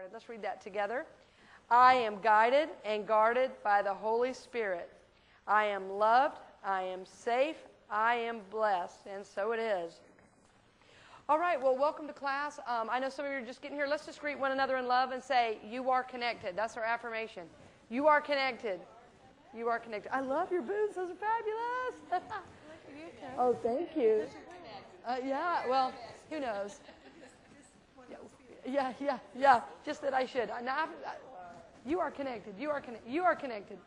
guarded. Let's read that together. I am guided and guarded by the Holy Spirit. I am loved. I am safe. I am blessed. And so it is. All right, well, welcome to class. I know some of you are just getting here. Let's just greet one another in love and say, you are connected. That's our affirmation. You are connected. You are connected. I love your boots. Those are fabulous. Oh, thank you. Yeah, well, who knows? Yeah. Just that I should. You are connected. You are connected. You are connected.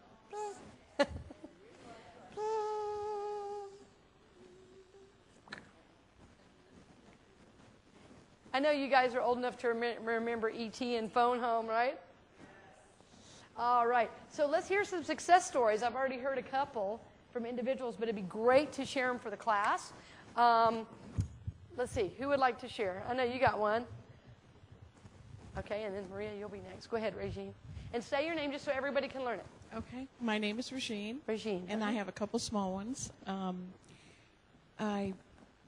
I know you guys are old enough to remember E.T. and Phone Home, right? All right. So let's hear some success stories. I've already heard a couple from individuals, but it'd be great to share them for the class. Let's see. Who would like to share? I know you got one. Okay, and then Maria, you'll be next. Go ahead, Regine. And say your name just so everybody can learn it. Okay. My name is Regine. Regine. And I have a couple small ones. I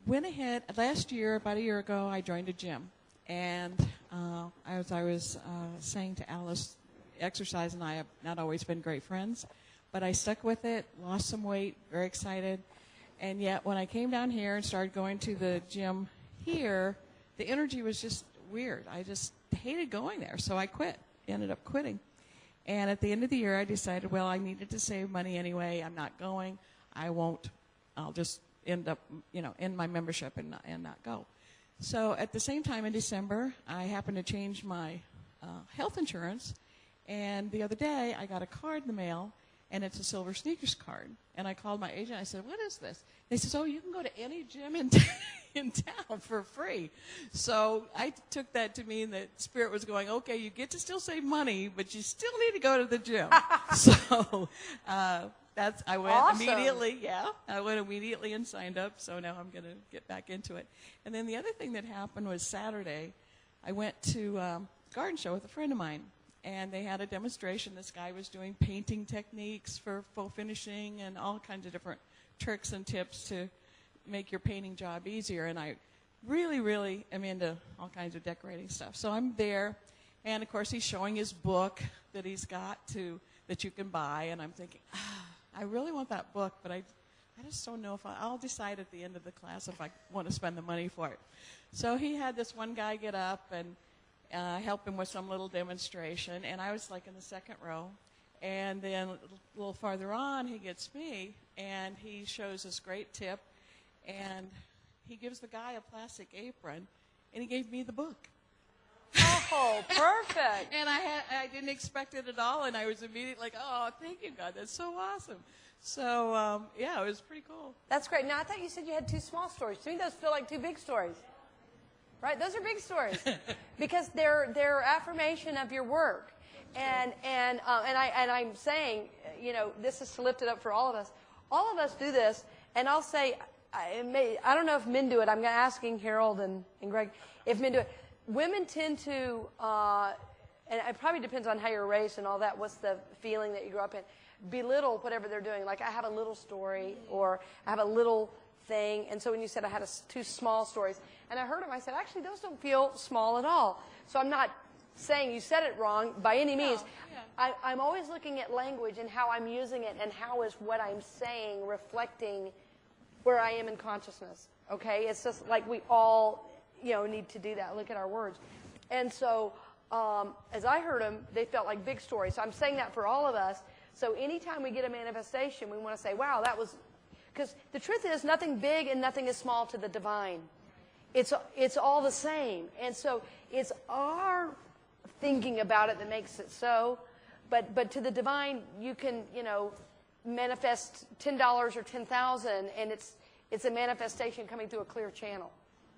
went ahead, last year, about a year ago, I joined a gym. And as I was saying to Alice, exercise and I have not always been great friends. But I stuck with it, lost some weight, very excited. And yet when I came down here and started going to the gym here, the energy was just weird. I just hated going there. So I quit, ended up quitting. And at the end of the year, I decided, well, I needed to save money anyway. I'm not going. I won't. I'll just end up, end my membership and not go. So at the same time in December, I happened to change my health insurance. And the other day, I got a card in the mail, and it's a Silver Sneakers card. And I called my agent. I said, what is this? They said, oh, you can go to any gym in town for free. So I took that to mean that Spirit was going, okay, you get to still save money, but you still need to go to the gym. So I went awesome. Immediately. Yeah, I went immediately and signed up. So now I'm going to get back into it. And then the other thing that happened was Saturday, I went to a garden show with a friend of mine. And they had a demonstration. This guy was doing painting techniques for faux finishing and all kinds of different tricks and tips to make your painting job easier. And I really, really am into all kinds of decorating stuff. So I'm there. And, of course, he's showing his book that he's got that you can buy. And I'm thinking, I really want that book, but I just don't know if I'll decide at the end of the class if I want to spend the money for it. So he had this one guy get up and help him with some little demonstration, and I was like in the second row. And then a little farther on, he gets me, and he shows this great tip, and he gives the guy a plastic apron, and he gave me the book. Oh, perfect. And I didn't expect it at all, and I was immediately like, oh, thank you, God, that's so awesome. So, yeah, it was pretty cool. That's great. Now, I thought you said you had two small stories. To me, those feel like two big stories. Right? Those are big stories because they're affirmation of your work. And I'm saying, this is to lift it up for all of us. All of us do this, and I'll say, I don't know if men do it. I'm asking Harold and Greg if men do it. Women tend to, and it probably depends on how you're raised and all that, what's the feeling that you grew up in, belittle whatever they're doing. Like I have a little story or I have a little thing. And so when you said I had two small stories, and I heard them, I said, actually, those don't feel small at all. So I'm not saying you said it wrong by any means. No, yeah. I'm always looking at language and how I'm using it and how is what I'm saying reflecting where I am in consciousness. Okay? It's just like we all, need to do that. Look at our words. And so as I heard them, they felt like big stories. So I'm saying that for all of us. So anytime we get a manifestation, we want to say, wow, that was... Because the truth is, nothing big and nothing is small to the divine. It's all the same. And so it's our thinking about it that makes it so. But to the divine, you can, manifest $10 or $10,000, and it's a manifestation coming through a clear channel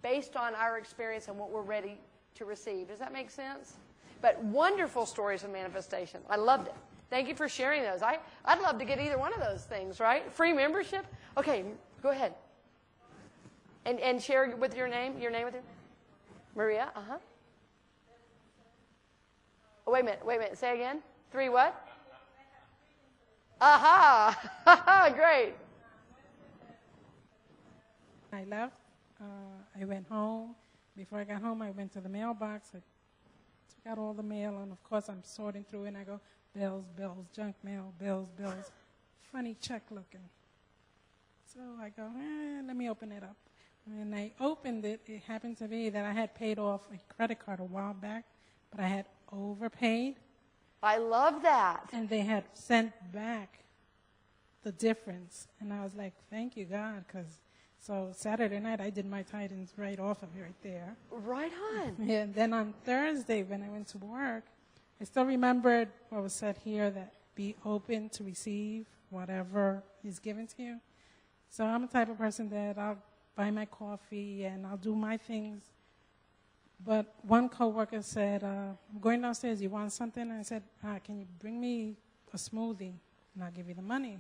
based on our experience and what we're ready to receive. Does that make sense? But wonderful stories of manifestation. I loved it. Thank you for sharing those. I'd love to get either one of those things, right? Free membership? Okay, go ahead. And share with your name with your Maria, uh-huh. Oh, wait a minute. Say again. 3 what? Aha! Great. I left. I went home. Before I got home, I went to the mailbox. I got all the mail, and of course I'm sorting through it, and I go, bills, bills, junk mail, bills, bills. Funny check looking. So I go, let me open it up. When I opened it, it happened to be that I had paid off a credit card a while back, but I had overpaid. I love that. And they had sent back the difference. And I was like, thank you, God, because so Saturday night I did my tithings right off of it right there. Right on. Yeah, and then on Thursday when I went to work, I still remembered what was said here, that be open to receive whatever is given to you. So I'm the type of person that I'll buy my coffee and I'll do my things. But one coworker said, I'm going downstairs, you want something? And I said, can you bring me a smoothie and I'll give you the money?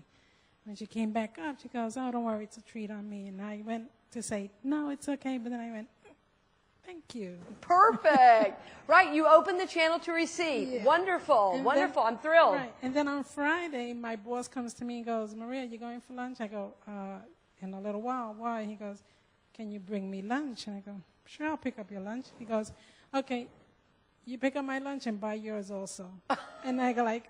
When she came back up, she goes, oh, don't worry, it's a treat on me. And I went to say, no, it's okay. But then I went, thank you. Perfect. Right, you open the channel to receive. Yeah. Wonderful, and wonderful. I'm thrilled. Right, and then on Friday, my boss comes to me and goes, Maria, you going for lunch? I go, in a little while. Why? He goes, can you bring me lunch? And I go, sure, I'll pick up your lunch. He goes, okay, you pick up my lunch and buy yours also. And I go like,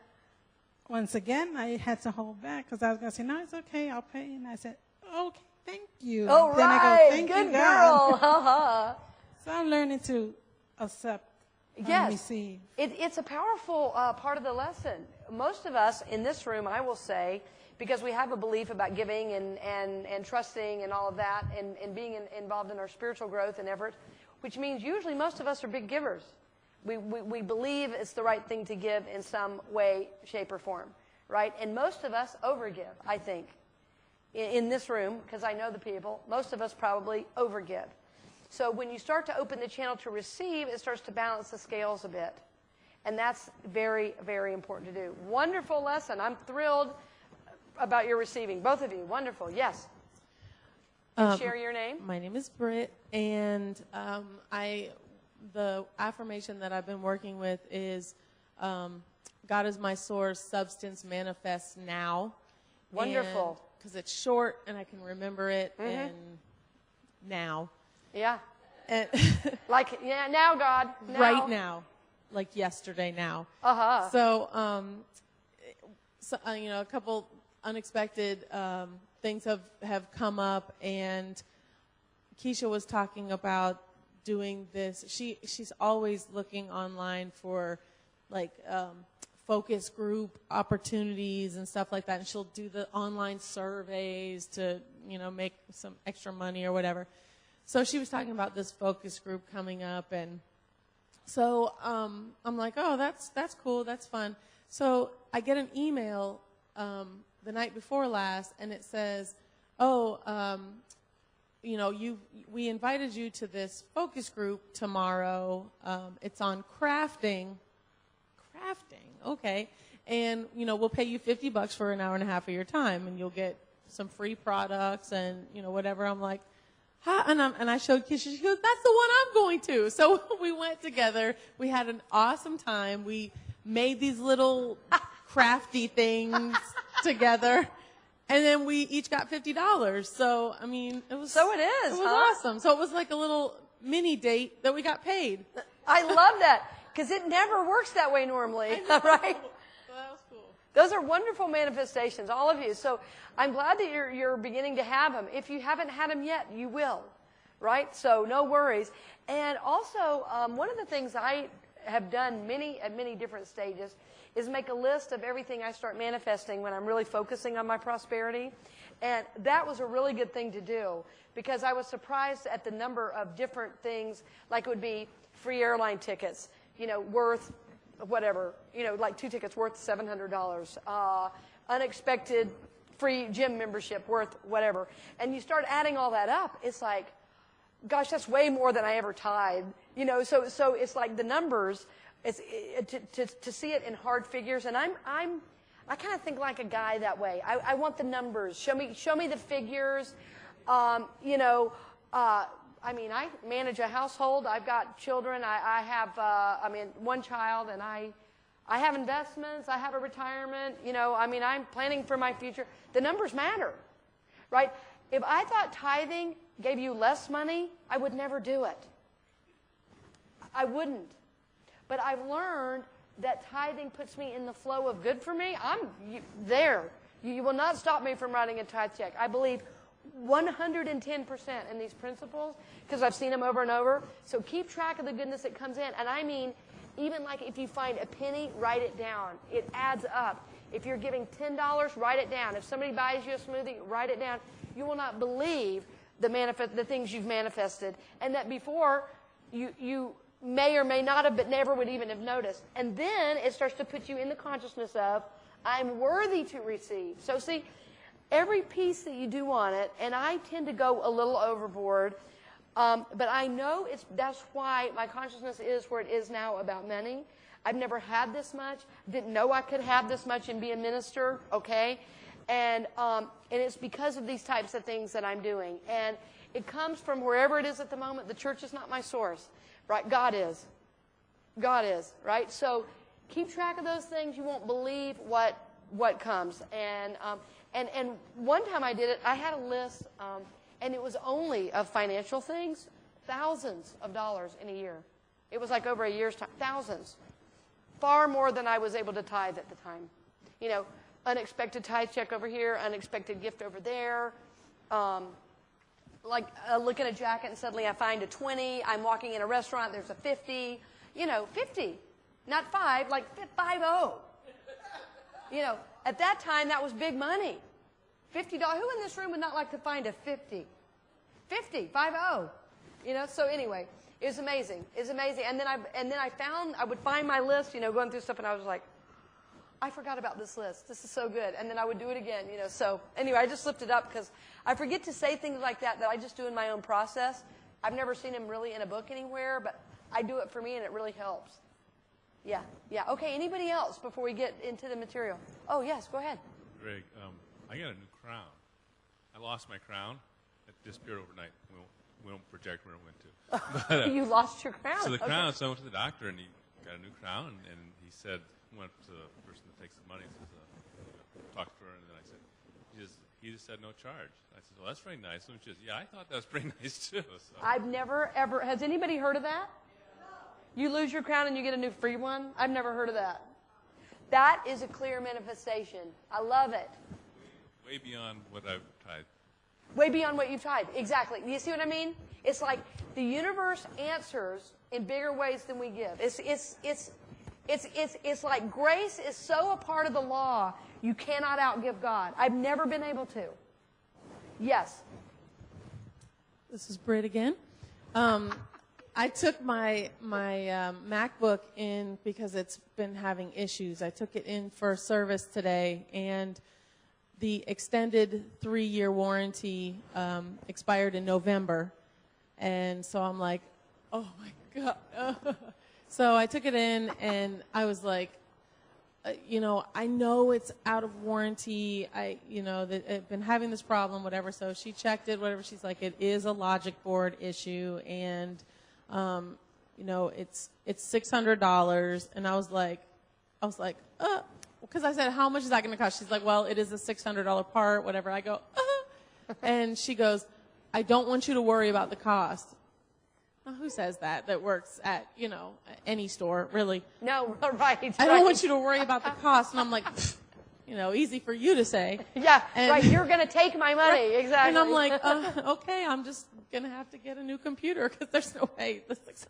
once again, I had to hold back because I was going to say, no, it's okay, I'll pay. And I said, okay, thank you. Oh, then right, I go, thank good you, girl. God. So I'm learning to accept and receive. It's a powerful part of the lesson. Most of us in this room, I will say, because we have a belief about giving and trusting and all of that and being involved in our spiritual growth and effort, which means usually most of us are big givers. We believe it's the right thing to give in some way, shape, or form, right? And most of us overgive, I think, in this room, because I know the people. Most of us probably overgive. So when you start to open the channel to receive, it starts to balance the scales a bit. And that's very, very important to do. Wonderful lesson. I'm thrilled about your receiving. Both of you. Wonderful. Yes. Share your name. My name is Britt, and the affirmation that I've been working with is God is my source, substance manifests now. Wonderful. Because it's short and I can remember it and now. Yeah. And like, yeah, now, God. Now. Right now. Like yesterday now. Uh-huh. So, a couple unexpected things have come up, and Keisha was talking about doing this. She's always looking online for like focus group opportunities and stuff like that, and she'll do the online surveys to make some extra money or whatever. So she was talking about this focus group coming up, and so I'm like, oh, that's cool, that's fun. So I get an email the night before last, and it says, we invited you to this focus group tomorrow. It's on crafting. Crafting, okay. And, we'll pay you $50 for an hour and a half of your time, and you'll get some free products and, whatever. I'm like, huh? And I showed Keisha. She goes, that's the one I'm going to. So we went together. We had an awesome time. We made these little crafty things together. And then we each got $50. So, it was... So it is, It was awesome. So it was like a little mini date that we got paid. I love that, because it never works that way normally, right? Well, that was cool. Those are wonderful manifestations, all of you. So I'm glad that you're beginning to have them. If you haven't had them yet, you will, right? So no worries. And also, one of the things I have done at many different stages is make a list of everything I start manifesting when I'm really focusing on my prosperity. And that was a really good thing to do, because I was surprised at the number of different things, like it would be free airline tickets, worth whatever, like 2 tickets worth $700, unexpected free gym membership worth whatever. And you start adding all that up, it's like, gosh, that's way more than I ever tithed. So it's like the numbers, it's to see it in hard figures. And I kind of think like a guy that way. I want the numbers. Show me the figures. I manage a household. I've got children. I have one child, and I have investments. I have a retirement. I'm planning for my future. The numbers matter, right? If I thought tithing gave you less money, I would never do it. I wouldn't. But I've learned that tithing puts me in the flow of good for me. There. You will not stop me from writing a tithe check. I believe 110% in these principles because I've seen them over and over. So keep track of the goodness that comes in. And I mean, even like if you find a penny, write it down. It adds up. If you're giving $10, write it down. If somebody buys you a smoothie, write it down. You will not believe the things you've manifested. And that before, you may or may not have, but never would even have noticed. And then it starts to put you in the consciousness of, I'm worthy to receive. So see, every piece that you do on it, and I tend to go a little overboard, but I know that's why my consciousness is where it is now about money. I've never had this much. Didn't know I could have this much and be a minister, okay? And it's because of these types of things that I'm doing. And it comes from wherever it is at the moment. The church is not my source, right? God is. God is, right? So keep track of those things. You won't believe what comes. And one time I did it, I had a list, and it was only of financial things, thousands of dollars in a year. It was like over a year's time, thousands. Far more than I was able to tithe at the time. You know, unexpected tithe check over here, unexpected gift over there. Like I look at a jacket and suddenly I find a 20. I'm walking in a restaurant, there's a 50. You know, 50. Not 5, like 50. You know, at that time, that was big money. $50. Who in this room would not like to find a 50? 50, 50. You know, so anyway, it was amazing. It was amazing. And then I would find my list, you know, going through stuff, and I was like, I forgot about this list. This is so good. And then I would do it again, you know. So anyway, I just lifted up because I forget to say things like that I just do in my own process. I've never seen them really in a book anywhere, but I do it for me, and it really helps. Yeah. Okay, anybody else before we get into the material? Oh, yes, go ahead. Greg, I got a new crown. I lost my crown. It disappeared overnight. We won't project where it went to. But, you lost your crown. So the crown, so I went to the doctor, and he got a new crown, and he said, went to the person that takes the money, and says, talked to her, and then I said, he just said no charge. I said, well, that's very nice. And she says, yeah, I thought that was pretty nice, too. So. I've never, ever, has anybody heard of that? You lose your crown and you get a new free one? I've never heard of that. That is a clear manifestation. I love it. Way beyond what I've tithed. Way beyond what you've tithed. Exactly. You see what I mean? It's like the universe answers in bigger ways than we give. It's like grace is so a part of the law, you cannot outgive God. I've never been able to. Yes. This is Britt again. I took my MacBook in because it's been having issues. I took it in for service today, and the extended 3-year warranty expired in November. And so I'm like, oh, my God. So I took it in, and I was like, I know it's out of warranty. That I've been having this problem, whatever. So she checked it, whatever. She's like, it is a logic board issue, and it's $600. And I was like, because I said, how much is that going to cost? She's like, well, it is a $600 part, whatever. I go, and she goes, I don't want you to worry about the cost. Now, who says that works at, any store, really? No, right. I don't want you to worry about the cost. And I'm like, easy for you to say. Yeah, and, right. You're going to take my money. Right. Exactly. And I'm like, okay, I'm just going to have to get a new computer because there's no way.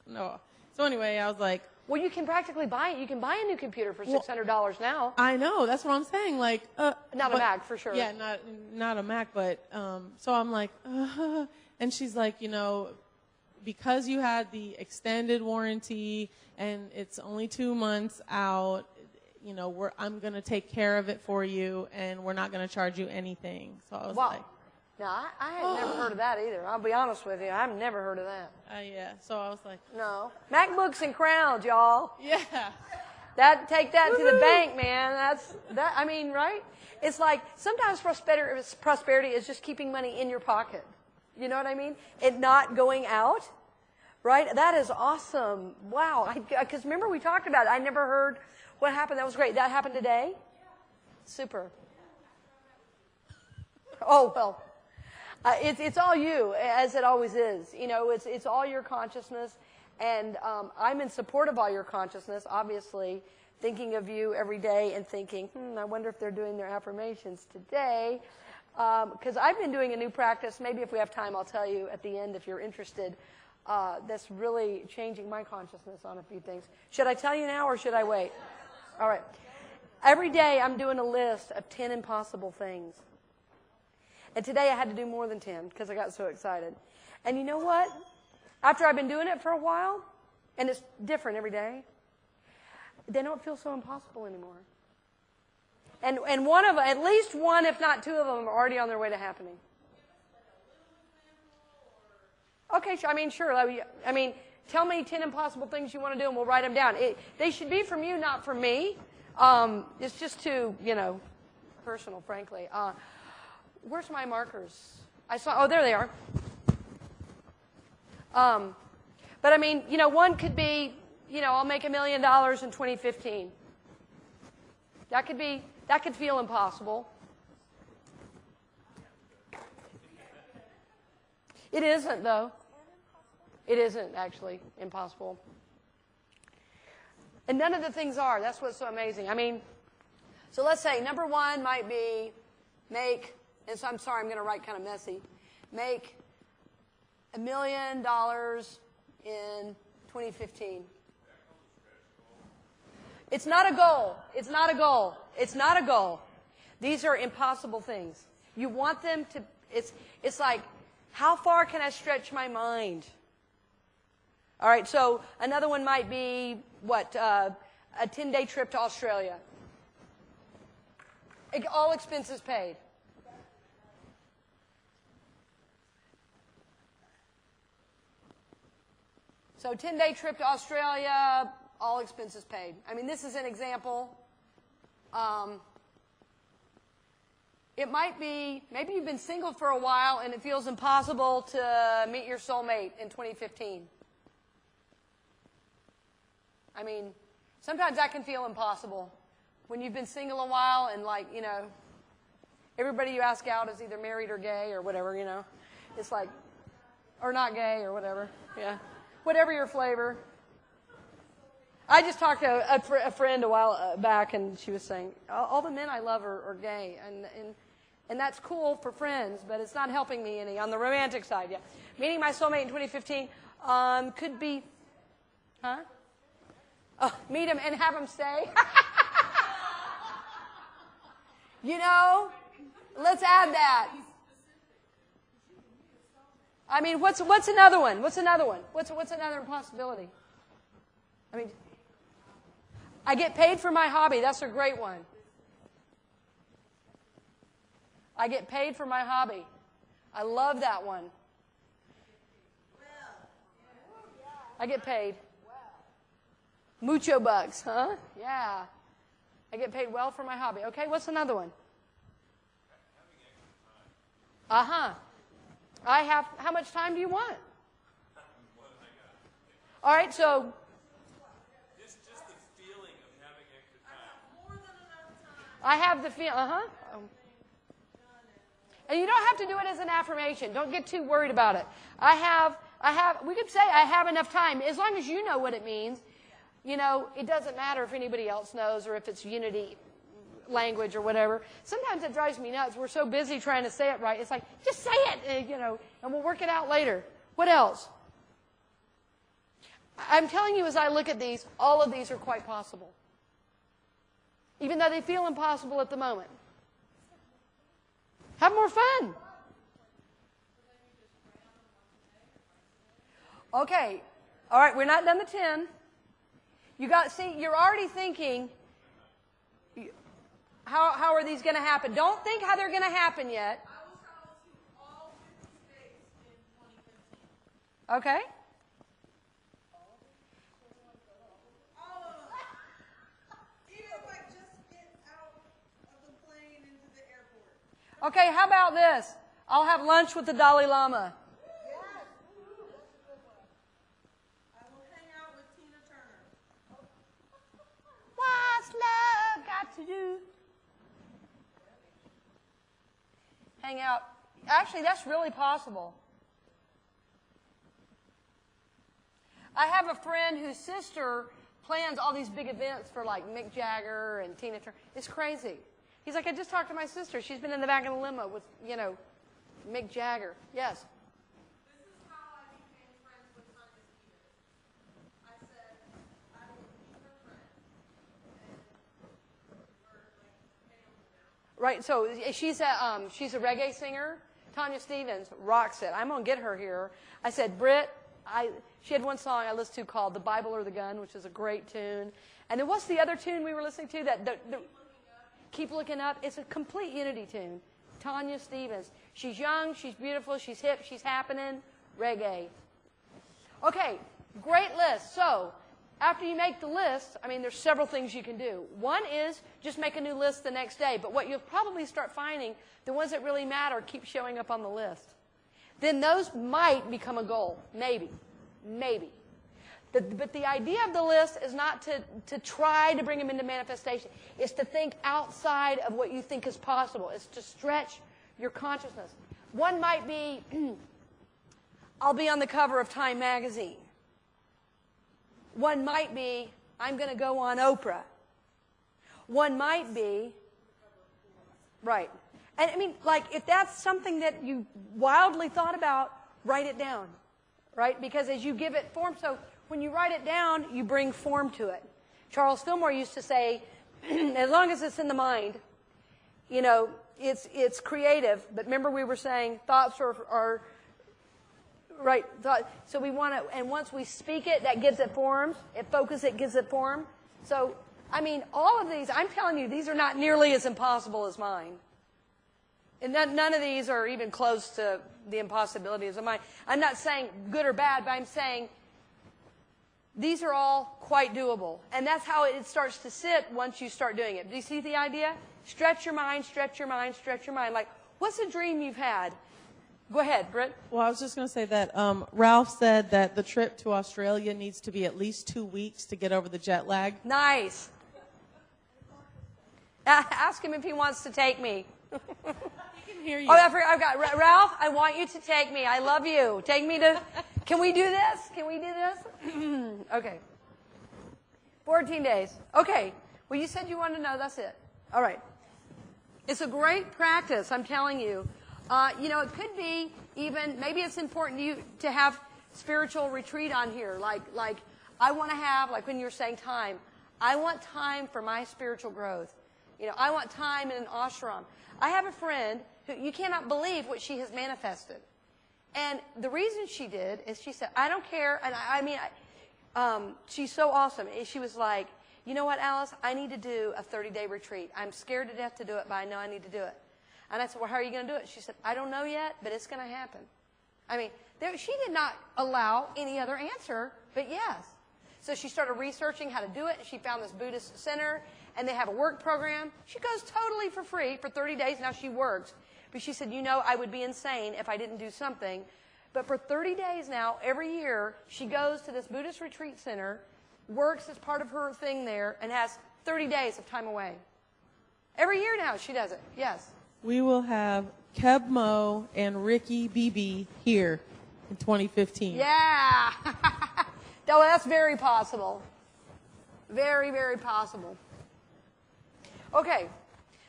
No. So anyway, I was like. Well, you can practically buy it. You can buy a new computer for $600 now. I know. That's what I'm saying. Like, not a Mac, for sure. Yeah, not a Mac. But so I'm like, and she's like, because you had the extended warranty and it's only 2 months out, I'm going to take care of it for you, and we're not going to charge you anything. So I was like. No, I had never heard of that either. I'll be honest with you. I've never heard of that. Yeah. So I was like. No. MacBooks and crowns, y'all. Yeah. Take that to the bank, man. I mean, right? It's like sometimes prosperity is just keeping money in your pocket. You know what I mean? It not going out, right? That is awesome. Wow. Because remember we talked about it. I never heard what happened. That was great. That happened today? Super. Oh, well. It's all you, as it always is. It's all your consciousness. And I'm in support of all your consciousness, obviously, thinking of you every day and thinking, I wonder if they're doing their affirmations today. Because I've been doing a new practice. Maybe if we have time, I'll tell you at the end if you're interested. That's really changing my consciousness on a few things. Should I tell you now or should I wait? All right. Every day I'm doing a list of 10 impossible things. And today I had to do more than 10 because I got so excited. And you know what? After I've been doing it for a while, and it's different every day, they don't feel so impossible anymore. And at least one, if not two of them, are already on their way to happening. Okay, sure. I mean, tell me 10 impossible things you want to do, and we'll write them down. They should be from you, not from me. It's just too, personal, frankly. Where's my markers? There they are. But I mean, one could be, I'll make $1 million in 2015. That could feel impossible. It isn't, though. It isn't actually impossible. And none of the things are. That's what's so amazing. I mean, so let's say number one might be and so I'm sorry, I'm going to write kind of messy, make $1 million in 2015. It's not a goal. It's not a goal. It's not a goal. These are impossible things. You want them to, it's like, how far can I stretch my mind? All right, so another one might be, a 10-day trip to Australia. All expenses paid. So 10-day trip to Australia, all expenses paid. I mean, this is an example. It might be, maybe you've been single for a while and it feels impossible to meet your soulmate in 2015. I mean, sometimes that can feel impossible. When you've been single a while and everybody you ask out is either married or gay or whatever, It's like, or not gay or whatever, yeah. Whatever your flavor. I just talked to a friend a while back, and she was saying, all the men I love are gay, and that's cool for friends, but it's not helping me any on the romantic side. Yeah, meeting my soulmate in 2015 could be, meet him and have him stay. Let's add that. I mean, what's another one? What's another one? What's another possibility? I mean, I get paid for my hobby. That's a great one. I get paid for my hobby. I love that one. I get paid. Mucho bucks, huh? Yeah. I get paid well for my hobby. Okay, what's another one? How much time do you want? All right, so. Just the feeling of having extra time. More than enough time. I have the feeling, And you don't have to do it as an affirmation. Don't get too worried about it. We could say I have enough time. As long as you know what it means, it doesn't matter if anybody else knows or if it's unity language or whatever. Sometimes it drives me nuts. We're so busy trying to say it right. It's like, just say it, and we'll work it out later. What else? I'm telling you, as I look at these, all of these are quite possible. Even though they feel impossible at the moment. Have more fun. Okay. All right, we're not done the 10. You're already thinking, how are these going to happen? Don't think how they're going to happen yet. I will travel to all 50 states in 2015. Okay. All of them. Even if I just get out of the plane into the airport. Okay, how about this? I'll have lunch with the Dalai Lama. Yes. I will hang out with Tina Turner. What's love got to do? Hang out. Actually, that's really possible. I have a friend whose sister plans all these big events for like Mick Jagger and Tina Turner. It's crazy. He's like, I just talked to my sister. She's been in the back of the limo with, you know, Mick Jagger. Yes. This is how I became friends with Tanya Stevens. I said, I will be her friend. And we're like family now. Right. So she's a reggae singer. Tanya Stevens rocks it. I'm gonna get her here. I said, Britt. She had one song I listened to called "The Bible or the Gun," which is a great tune. And then what's the other tune we were listening to? Keep Looking Up. It's a complete unity tune. Tanya Stevens. She's young, she's beautiful, she's hip, she's happening. Reggae. Okay, great list. So, after you make the list, I mean, there's several things you can do. One is just make a new list the next day. But what you'll probably start finding, the ones that really matter keep showing up on the list. Then those might become a goal. Maybe. Maybe. But the idea of the list is not to try to bring them into manifestation. It's to think outside of what you think is possible. It's to stretch your consciousness. One might be, I'll be on the cover of Time magazine. One might be, I'm going to go on Oprah. One might be, right. And I mean, like, if that's something that you wildly thought about, write it down, right? Because as you give it form, so when you write it down, you bring form to it. Charles Fillmore used to say, as long as it's in the mind, you know, it's creative. But remember we were saying thoughts are right. So we want to, and once we speak it, that gives it form. It focuses, it gives it form. So, I mean, all of these, I'm telling you, these are not nearly as impossible as mine. And none of these are even close to the impossibilities of mine. I'm not saying good or bad, but I'm saying these are all quite doable. And that's how it starts to sit once you start doing it. Do you see the idea? Stretch your mind, stretch your mind, stretch your mind. Like, what's a dream you've had? Go ahead, Britt. Well, I was just going to say that Ralph said that the trip to Australia needs to be at least 2 weeks to get over the jet lag. Nice. Ask him if he wants to take me. He can hear you. Oh, I've got Ralph, I want you to take me. I love you. Take me to, can we do this? Can we do this? Okay. 14 days. Okay. Well, you said you wanted to know. That's it. All right. It's a great practice, I'm telling you. You know, it could be even, maybe it's important to you to have spiritual retreat on here. Like I want to have, like when you're saying time, I want time for my spiritual growth. You know, I want time in an ashram. I have a friend who, you cannot believe what she has manifested. And the reason she did is she said, I don't care. And I mean, she's so awesome. She was like, you know what, Alice? I need to do a 30-day retreat. I'm scared to death to do it, but I know I need to do it. And I said, well, how are you going to do it? She said, I don't know yet, but it's going to happen. I mean, she did not allow any other answer, but yes. So she started researching how to do it, and she found this Buddhist center, and they have a work program. She goes totally for free for 30 days. Now she works. But she said, you know, I would be insane if I didn't do something. But for 30 days now, every year, she goes to this Buddhist retreat center, works as part of her thing there, and has 30 days of time away. Every year now she does it. Yes. We will have Keb Mo and Ricky BB here in 2015. Yeah. No, that's very possible. Very, very possible. Okay.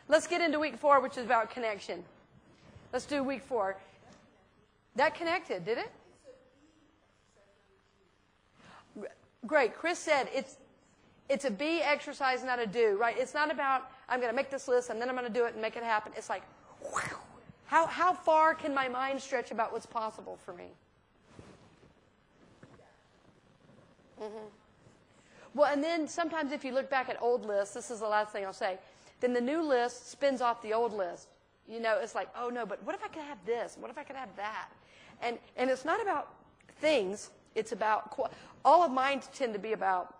Let's get into week 4, which is about connection. Let's do week 4. That connected, did it? Great. Chris said it's a be exercise, not a do, right? It's not about, I'm going to make this list and then I'm going to do it and make it happen. It's like, whew, how far can my mind stretch about what's possible for me? Mm-hmm. Well, and then sometimes if you look back at old lists, this is the last thing I'll say, then the new list spins off the old list. You know, it's like, oh no, but what if I could have this? What if I could have that? And it's not about things. It's about, all of mine tend to be about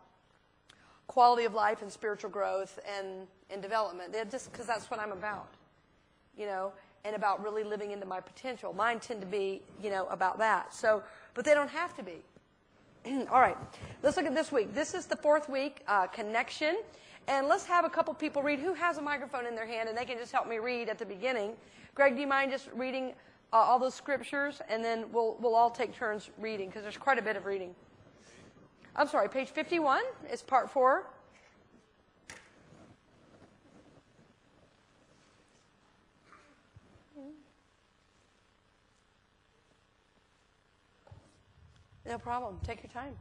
quality of life and spiritual growth and development. They're just because that's what I'm about, you know, and about really living into my potential. Mine tend to be, you know, about that. So, but they don't have to be. All right, let's look at this week. This is the 4th week, connection. And let's have a couple people read. Who has a microphone in their hand and they can just help me read at the beginning? Greg, do you mind just reading all those scriptures? And then we'll all take turns reading because there's quite a bit of reading. I'm sorry, page 51 is part 4. No problem. Take your time.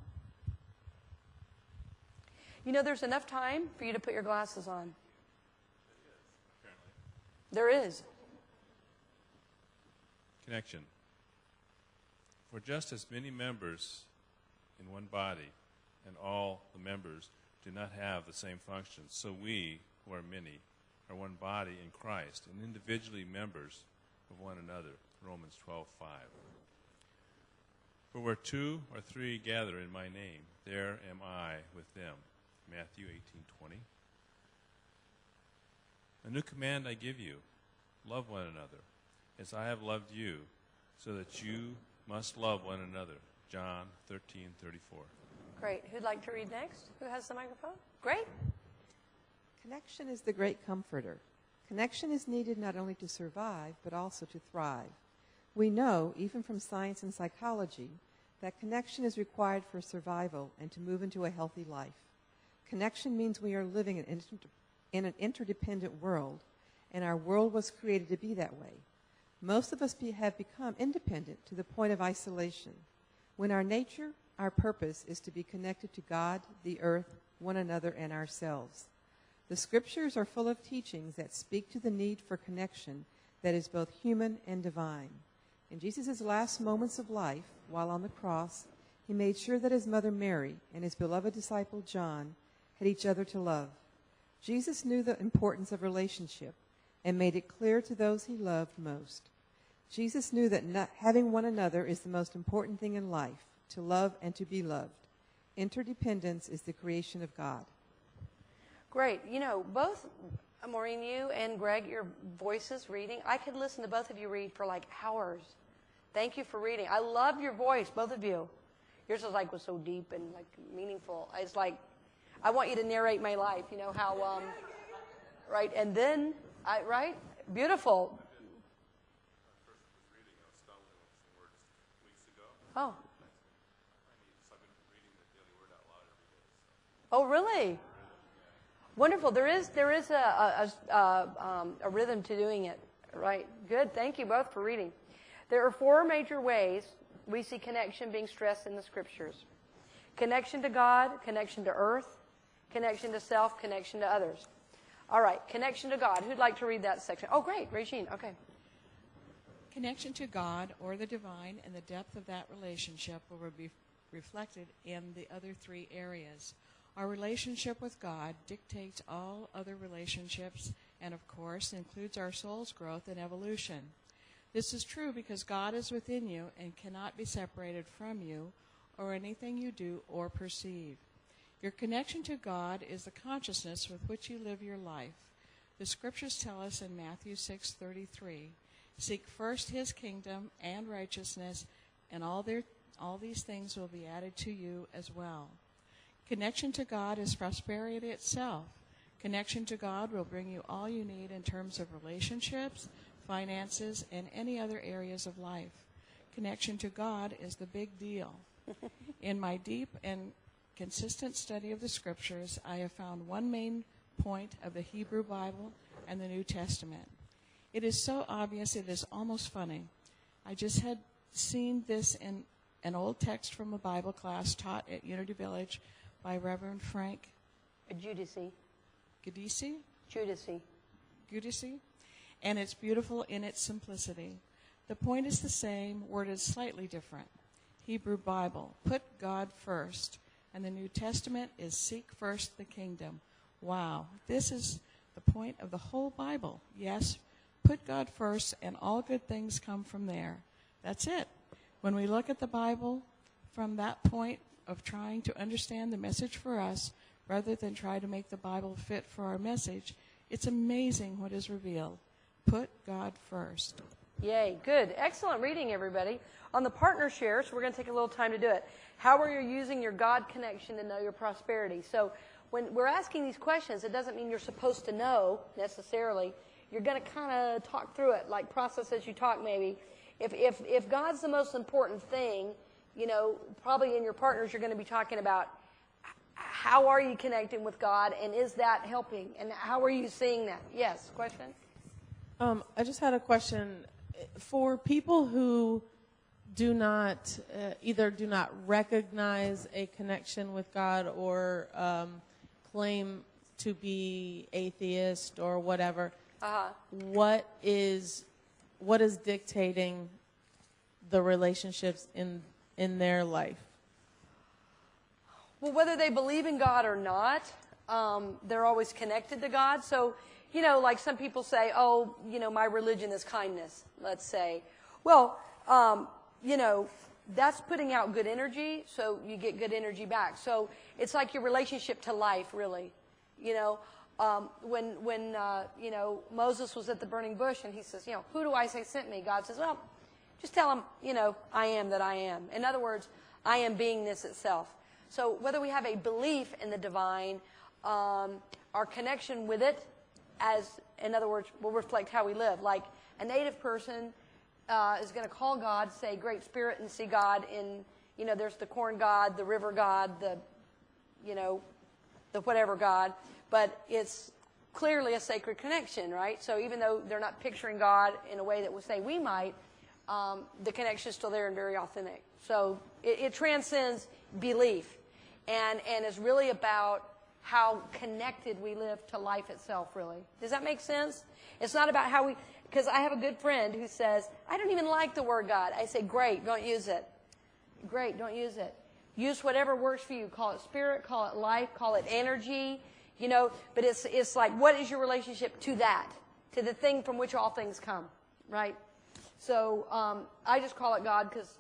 You know, there's enough time for you to put your glasses on. There is. Connection. For just as many members in one body, and all the members do not have the same functions, so we, who are many, are one body in Christ, and individually members of one another. Romans 12:5. For where 2 or 3 gather in my name, there am I with them. Matthew 18:20. A new command I give you, love one another, as I have loved you, so that you must love one another. John 13:34. Great. Who'd like to read next? Who has the microphone? Great. Connection is the great comforter. Connection is needed not only to survive, but also to thrive. We know, even from science and psychology, that connection is required for survival and to move into a healthy life. Connection means we are living in an interdependent world, and our world was created to be that way. Most of us have become independent to the point of isolation, when our nature, our purpose, is to be connected to God, the earth, one another, and ourselves. The scriptures are full of teachings that speak to the need for connection that is both human and divine. In Jesus' last moments of life, while on the cross, he made sure that his mother Mary and his beloved disciple John had each other to love. Jesus knew the importance of relationship and made it clear to those he loved most. Jesus knew that having one another is the most important thing in life, to love and to be loved. Interdependence is the creation of God. Great. You know, both Maureen, you and Greg, your voices reading, I could listen to both of you read for like hours. Thank you for reading. I love your voice, both of you. Yours was so deep and like meaningful. It's like, I want you to narrate my life. You know how, right? And then, right? Beautiful. Oh. Oh, really? Wonderful. There is a rhythm to doing it, right? Good. Thank you both for reading. There are 4 major ways we see connection being stressed in the scriptures. Connection to God, connection to earth, connection to self, connection to others. All right, connection to God. Who'd like to read that section? Oh, great. Regine, okay. Connection to God or the divine and the depth of that relationship will be reflected in the other 3 areas. Our relationship with God dictates all other relationships and, of course, includes our soul's growth and evolution. This is true because God is within you and cannot be separated from you or anything you do or perceive. Your connection to God is the consciousness with which you live your life. The scriptures tell us in Matthew 6:33, "Seek first his kingdom and righteousness, and all these things will be added to you as well." Connection to God is prosperity itself. Connection to God will bring you all you need in terms of relationships, finances, and any other areas of life. Connection to God is the big deal. In my deep and consistent study of the scriptures, I have found one main point of the Hebrew Bible and the New Testament. It is so obvious it is almost funny. I just had seen this in an old text from a Bible class taught at Unity Village by Reverend Frank Giudice. Giudice. And it's beautiful in its simplicity. The point is the same, worded slightly different. Hebrew Bible, put God first. And the New Testament is seek first the kingdom. Wow, this is the point of the whole Bible. Yes, put God first and all good things come from there. That's it. When we look at the Bible from that point of trying to understand the message for us, rather than try to make the Bible fit for our message, it's amazing what is revealed. Put God first. Yay, good. Excellent reading, everybody. On the partner shares, we're going to take a little time to do it. How are you using your God connection to know your prosperity? So when we're asking these questions, it doesn't mean you're supposed to know necessarily. You're going to kind of talk through it, like process as you talk maybe. If God's the most important thing, you know, probably in your partners you're going to be talking about how are you connecting with God, and is that helping? And how are you seeing that? Yes, question? I just had a question. For people who do not, either do not recognize a connection with God or claim to be atheist or whatever, what is dictating the relationships in their life? Well, whether they believe in God or not, they're always connected to God. So, you know, like some people say, oh, you know, my religion is kindness, let's say. Well, you know, that's putting out good energy, so you get good energy back. So it's like your relationship to life, really. You know, when you know, Moses was at the burning bush and he says, you know, who do I say sent me? God says, well, just tell him, you know, I am that I am. In other words, I am beingness itself. So whether we have a belief in the divine, our connection with it, as, in other words, will reflect how we live. Like a native person is going to call God, say, Great Spirit, and see God in, you know, there's the corn god, the river god, the, you know, the whatever god, but it's clearly a sacred connection, right? So even though they're not picturing God in a way that would say we might, the connection is still there and very authentic. So it transcends belief and is really about how connected we live to life itself, really. Does that make sense? It's not about how we, because I have a good friend who says, I don't even like the word God. I say, great, don't use it. Great, don't use it. Use whatever works for you. Call it spirit, call it life, call it energy, you know, but it's like, what is your relationship to that, to the thing from which all things come, right? So I just call it God because,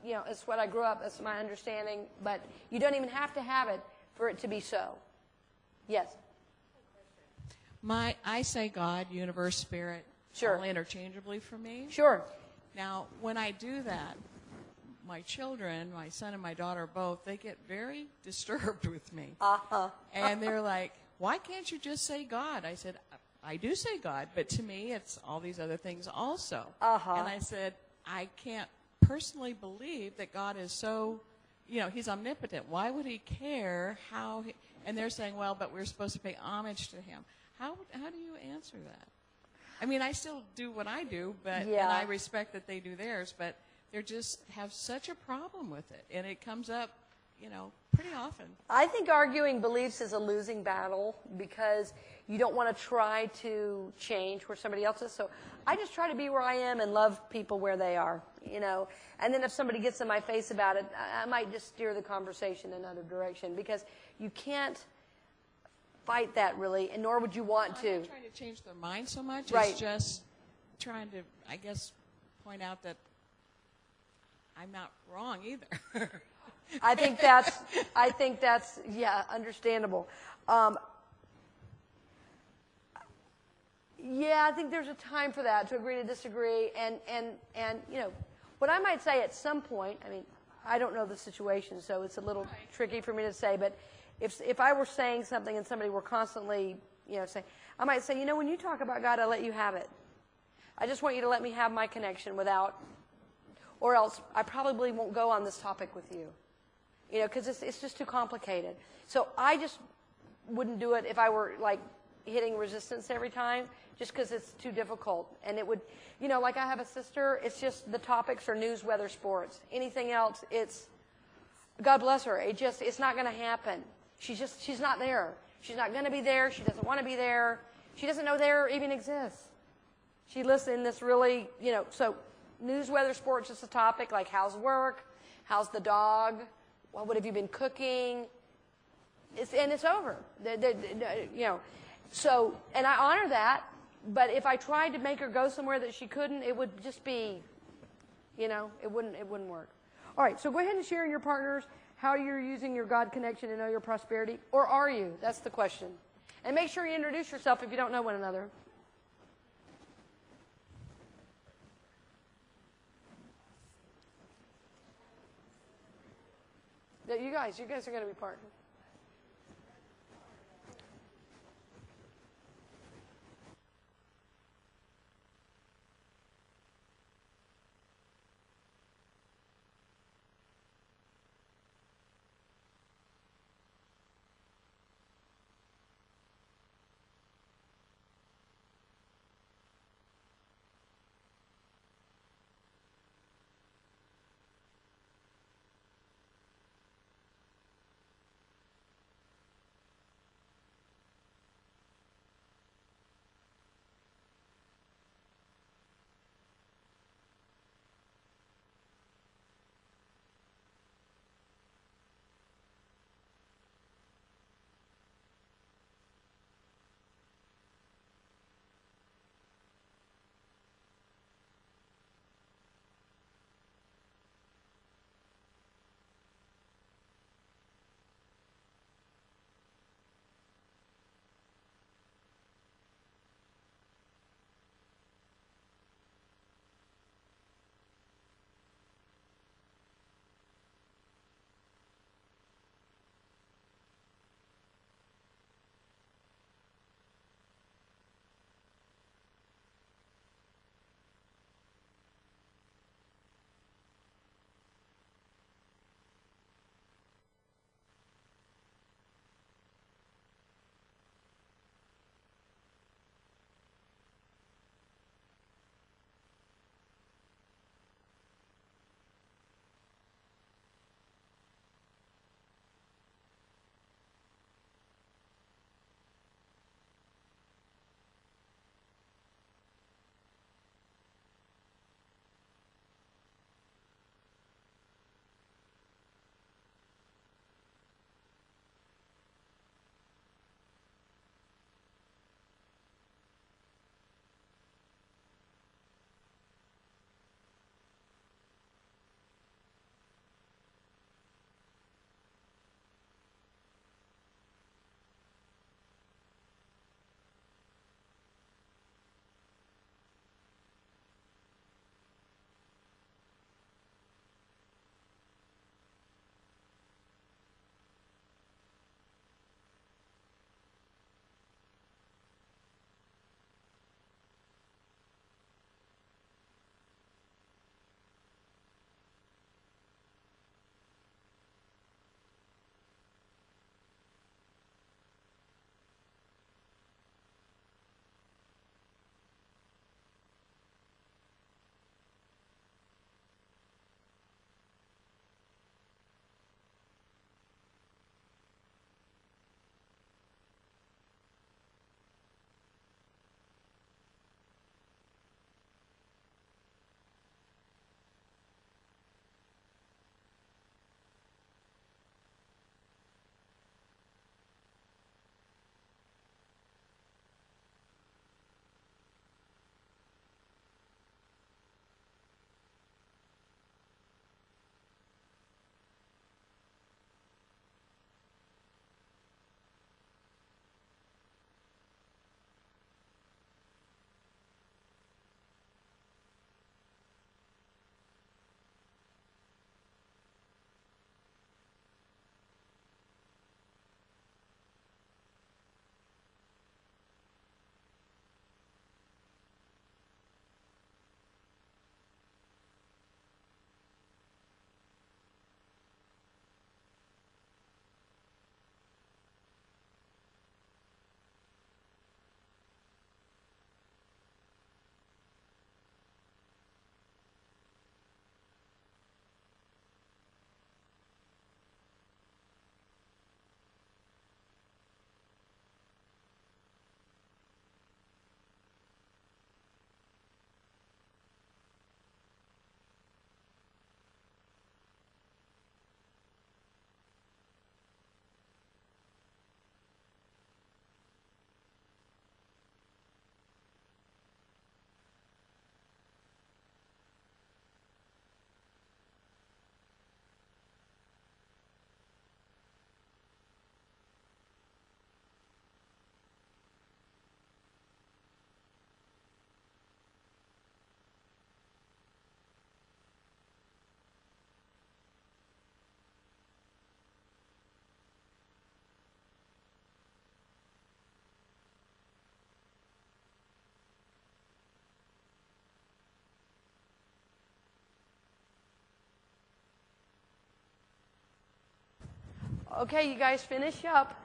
you know, it's what I grew up, that's my understanding, but you don't even have to have it for it to be so. Yes? I say God, universe, spirit, Sure. all interchangeably for me. Sure. Now, when I do that, my children, my son and my daughter both, they get very disturbed with me. And they're like, why can't you just say God? I said, I do say God, but to me it's all these other things also. And I said, I can't personally believe that God is so, you know, he's omnipotent. Why would he care how he, and they're saying, well, but we're supposed to pay homage to him. How do you answer that? I mean, I still do what I do, but and I respect that they do theirs, but they just have such a problem with it, and it comes up, you know, pretty often. I think arguing beliefs is a losing battle because you don't want to try to change where somebody else is. So I just try to be where I am and love people where they are, you know. And then if somebody gets in my face about it, I might just steer the conversation in another direction because you can't fight that really, and nor would you want to. I'm not trying to change their mind so much. Right. It's just trying to, I guess, point out that I'm not wrong either. I think that's yeah, understandable. Yeah, I think there's a time for that, to agree to disagree, and you know, what I might say at some point, I mean, I don't know the situation, so it's a little tricky for me to say, but if I were saying something and somebody were constantly, you know, saying, I might say, you know, when you talk about God, I let you have it. I just want you to let me have my connection without, or else I probably won't go on this topic with you. You know, because it's just too complicated. So I just wouldn't do it if I were, like, hitting resistance every time, just because it's too difficult. And it would, you know, like I have a sister, it's just the topics are news, weather, sports. Anything else, it's, God bless her, it's not going to happen. She's not there. She's not going to be there. She doesn't want to be there. She doesn't know there even exists. She lives in this really, you know, so news, weather, sports is a topic, like how's work, how's the dog, well, what have you been cooking? It's over. You know, so, and I honor that, but if I tried to make her go somewhere that she couldn't, it would just be, you know, it wouldn't work. All right, so go ahead and share in your partners how you're using your God connection to know your prosperity, or are you? That's the question. And make sure you introduce yourself if you don't know one another. You guys are going to be partners. Okay, you guys finish up.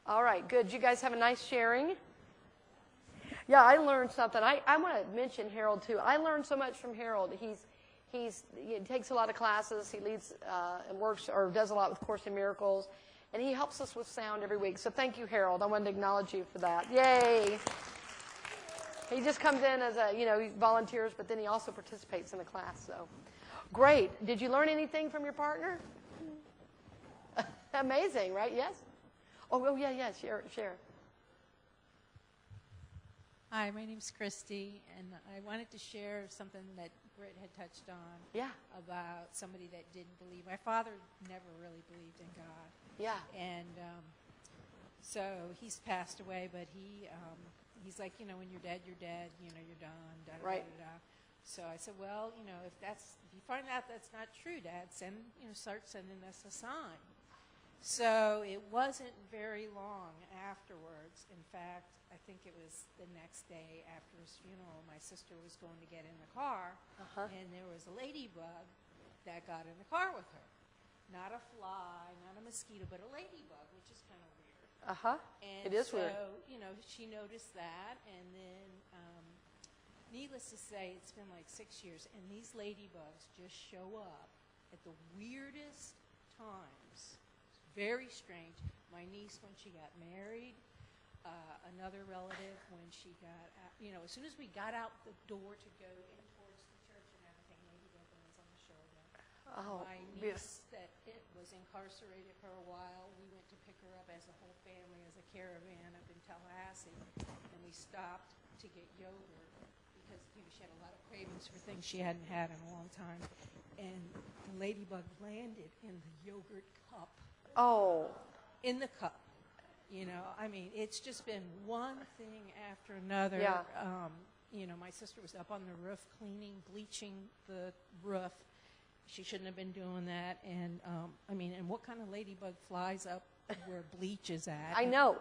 All right, good. You guys have a nice sharing. Yeah, I learned something. I want to mention Harold, too. I learned so much from Harold. He takes a lot of classes. He leads and works or does a lot with Course in Miracles. And he helps us with sound every week. So thank you, Harold. I wanted to acknowledge you for that. Yay. He just comes in as he volunteers, but then he also participates in the class. So great. Did you learn anything from your partner? Amazing, right? Yes? Oh, yeah, share. Hi, my name's Christy, and I wanted to share something that Britt had touched on. Yeah. About somebody that didn't believe. My father never really believed in God. Yeah. And so he's passed away, but he's like, when you're dead, you're done. You're done. Da, da, right. Da, da, da. So I said, well, if you find out that's not true, Dad, start sending us a sign. So it wasn't very long afterwards. In fact, I think it was the next day after his funeral, my sister was going to get in the car, and there was a ladybug that got in the car with her. Not a fly, not a mosquito, but a ladybug, which is kind of weird. And it is weird. So, she noticed that, and then, needless to say, it's been like 6 years, and these ladybugs just show up at the weirdest times. Very strange. My niece, when she got married, another relative, when she got out, as soon as we got out the door to go in towards the church and everything, ladybug lands on the shoulder. My niece that was incarcerated for a while, we went to pick her up as a whole family, as a caravan up in Tallahassee, and we stopped to get yogurt because she had a lot of cravings for things she hadn't had in a long time, and the ladybug landed in the yogurt cup. Oh. In the cup. It's just been one thing after another. Yeah. My sister was up on the roof bleaching the roof. She shouldn't have been doing that. And, and what kind of ladybug flies up where bleach is at? I know.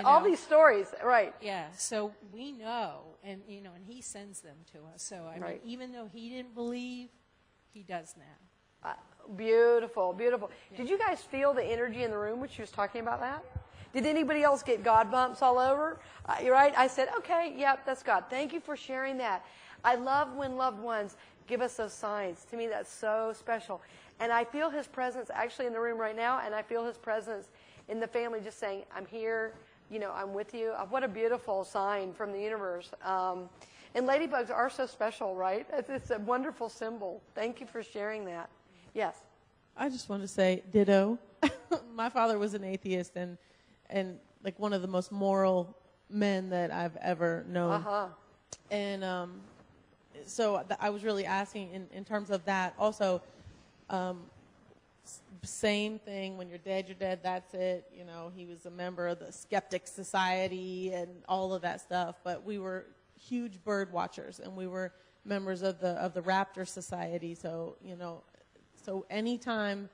All these stories, right. Yeah, so we know, and, and he sends them to us. So, even though he didn't believe, he does now. Beautiful. Yeah. Did you guys feel the energy in the room when she was talking about that? Did anybody else get God bumps all over? You're right. I said, okay, yep, that's God. Thank you for sharing that. I love when loved ones give us those signs. To me, that's so special. And I feel his presence actually in the room right now, and I feel his presence in the family just saying, I'm here, I'm with you. What a beautiful sign from the universe. And ladybugs are so special, right? It's a wonderful symbol. Thank you for sharing that. Yes. I just want to say ditto. My father was an atheist and like one of the most moral men that I've ever known. And so I was really asking in terms of that. Also, same thing. When you're dead, that's it. He was a member of the Skeptic Society and all of that stuff. But we were huge bird watchers, and we were members of the Raptor Society. So, so anytime,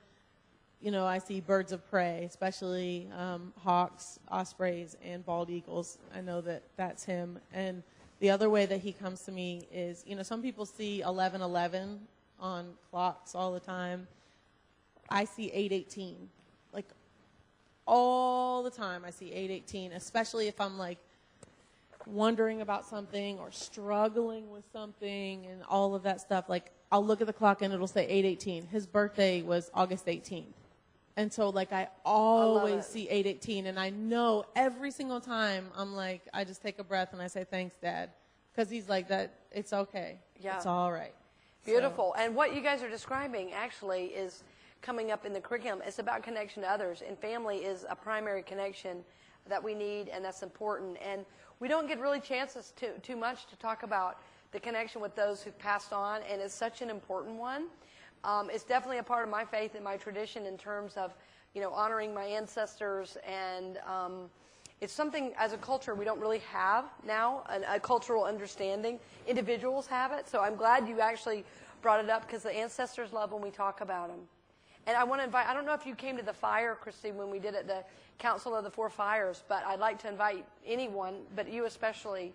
I see birds of prey, especially hawks, ospreys, and bald eagles, I know that that's him. And the other way that he comes to me is, some people see 11:11 on clocks all the time. I see 8:18. Like, all the time I see 8:18, especially if I'm, like, wondering about something or struggling with something and all of that stuff. Like, I'll look at the clock and it'll say 8:18. His birthday was August 18th. And so, like, I always see 8:18. And I know every single time I'm like, I just take a breath and I say, thanks, Dad. Because he's like, that. It's okay. Yeah. It's all right. Beautiful. So. And what you guys are describing actually is coming up in the curriculum. It's about connection to others. And family is a primary connection that we need, and that's important. And we don't get really chances too much to talk about the connection with those who've passed on, and it's such an important one. It's definitely a part of my faith and my tradition in terms of, honoring my ancestors, and it's something as a culture we don't really have now, a cultural understanding. Individuals have it, so I'm glad you actually brought it up because the ancestors love when we talk about them. And I want to invite, I don't know if you came to the fire, Christy, when we did it, the Council of the Four Fires, but I'd like to invite anyone, but you especially,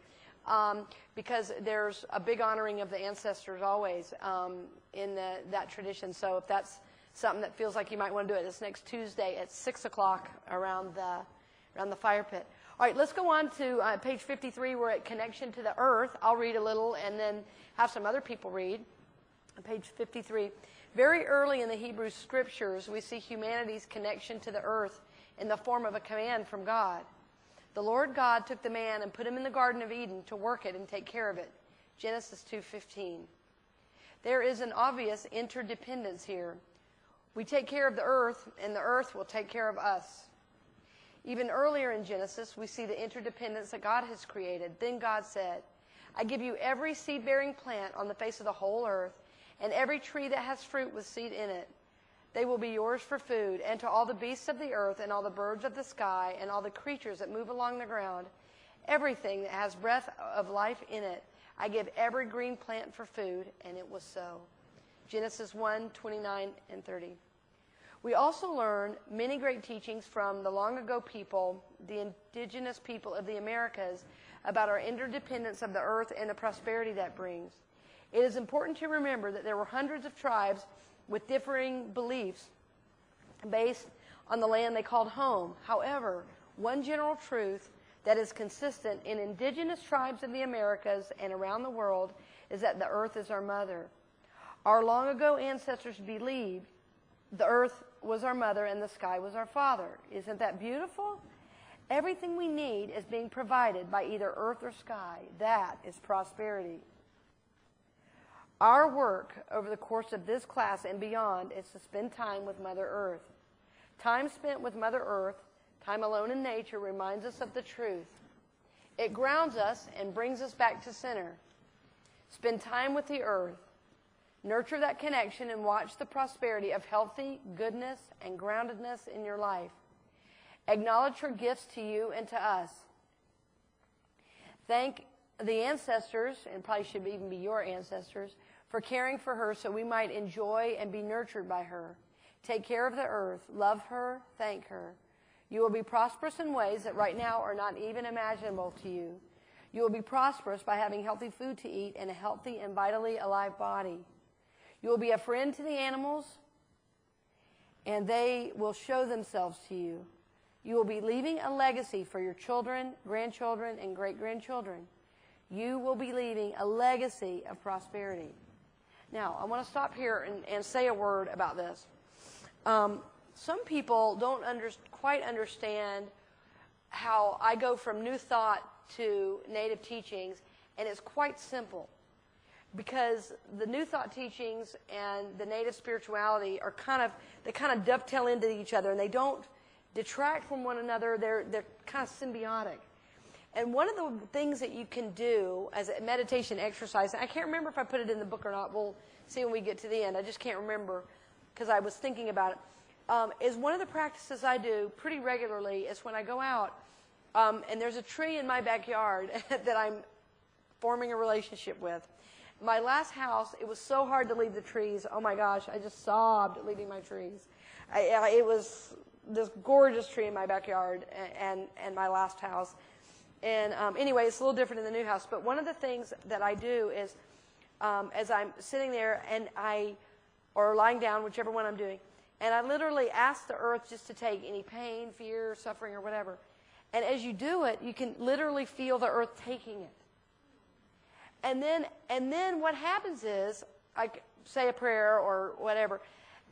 because there's a big honoring of the ancestors always in that tradition. So if that's something that feels like you might want to do it, it's next Tuesday at 6 o'clock around the fire pit. All right, let's go on to page 53. We're at Connection to the Earth. I'll read a little and then have some other people read. On page 53. Very early in the Hebrew Scriptures, we see humanity's connection to the earth in the form of a command from God. The Lord God took the man and put him in the Garden of Eden to work it and take care of it. Genesis 2:15. There is an obvious interdependence here. We take care of the earth, and the earth will take care of us. Even earlier in Genesis, we see the interdependence that God has created. Then God said, I give you every seed-bearing plant on the face of the whole earth, and every tree that has fruit with seed in it. They will be yours for food, and to all the beasts of the earth, and all the birds of the sky, and all the creatures that move along the ground, everything that has breath of life in it, I give every green plant for food, and it was so. Genesis 1:29 and 30. We also learn many great teachings from the long ago people, the indigenous people of the Americas, about our interdependence of the earth and the prosperity that brings. It is important to remember that there were hundreds of tribes with differing beliefs based on the land they called home. However, one general truth that is consistent in indigenous tribes of the Americas and around the world is that the earth is our mother. Our long ago ancestors believed the earth was our mother and the sky was our father. Isn't that beautiful? Everything we need is being provided by either earth or sky. That is prosperity. Our work over the course of this class and beyond is to spend time with Mother Earth. Time spent with Mother Earth, time alone in nature, reminds us of the truth. It grounds us and brings us back to center. Spend time with the earth. Nurture that connection and watch the prosperity of healthy goodness and groundedness in your life. Acknowledge her gifts to you and to us. Thank the ancestors, and probably should even be your ancestors, for caring for her so we might enjoy and be nurtured by her. Take care of the earth. Love her. Thank her. You will be prosperous in ways that right now are not even imaginable to you. You will be prosperous by having healthy food to eat and a healthy and vitally alive body. You will be a friend to the animals, and they will show themselves to you. You will be leaving a legacy for your children, grandchildren, and great-grandchildren. You will be leaving a legacy of prosperity. Now, I want to stop here and say a word about this. Some people don't quite understand how I go from New Thought to Native teachings, and it's quite simple. Because the New Thought teachings and the Native spirituality are kind of dovetail into each other, and they don't detract from one another. They're kind of symbiotic. And one of the things that you can do as a meditation exercise, and I can't remember if I put it in the book or not. We'll see when we get to the end. I just can't remember because I was thinking about it. Is one of the practices I do pretty regularly is when I go out, and there's a tree in my backyard that I'm forming a relationship with. My last house, it was so hard to leave the trees. Oh, my gosh, I just sobbed leaving my trees. It was this gorgeous tree in my backyard and my last house. And anyway, it's a little different in the new house. But one of the things that I do is as I'm sitting there or lying down, whichever one I'm doing, and I literally ask the earth just to take any pain, fear, suffering, or whatever. And as you do it, you can literally feel the earth taking it. And then what happens is I say a prayer or whatever,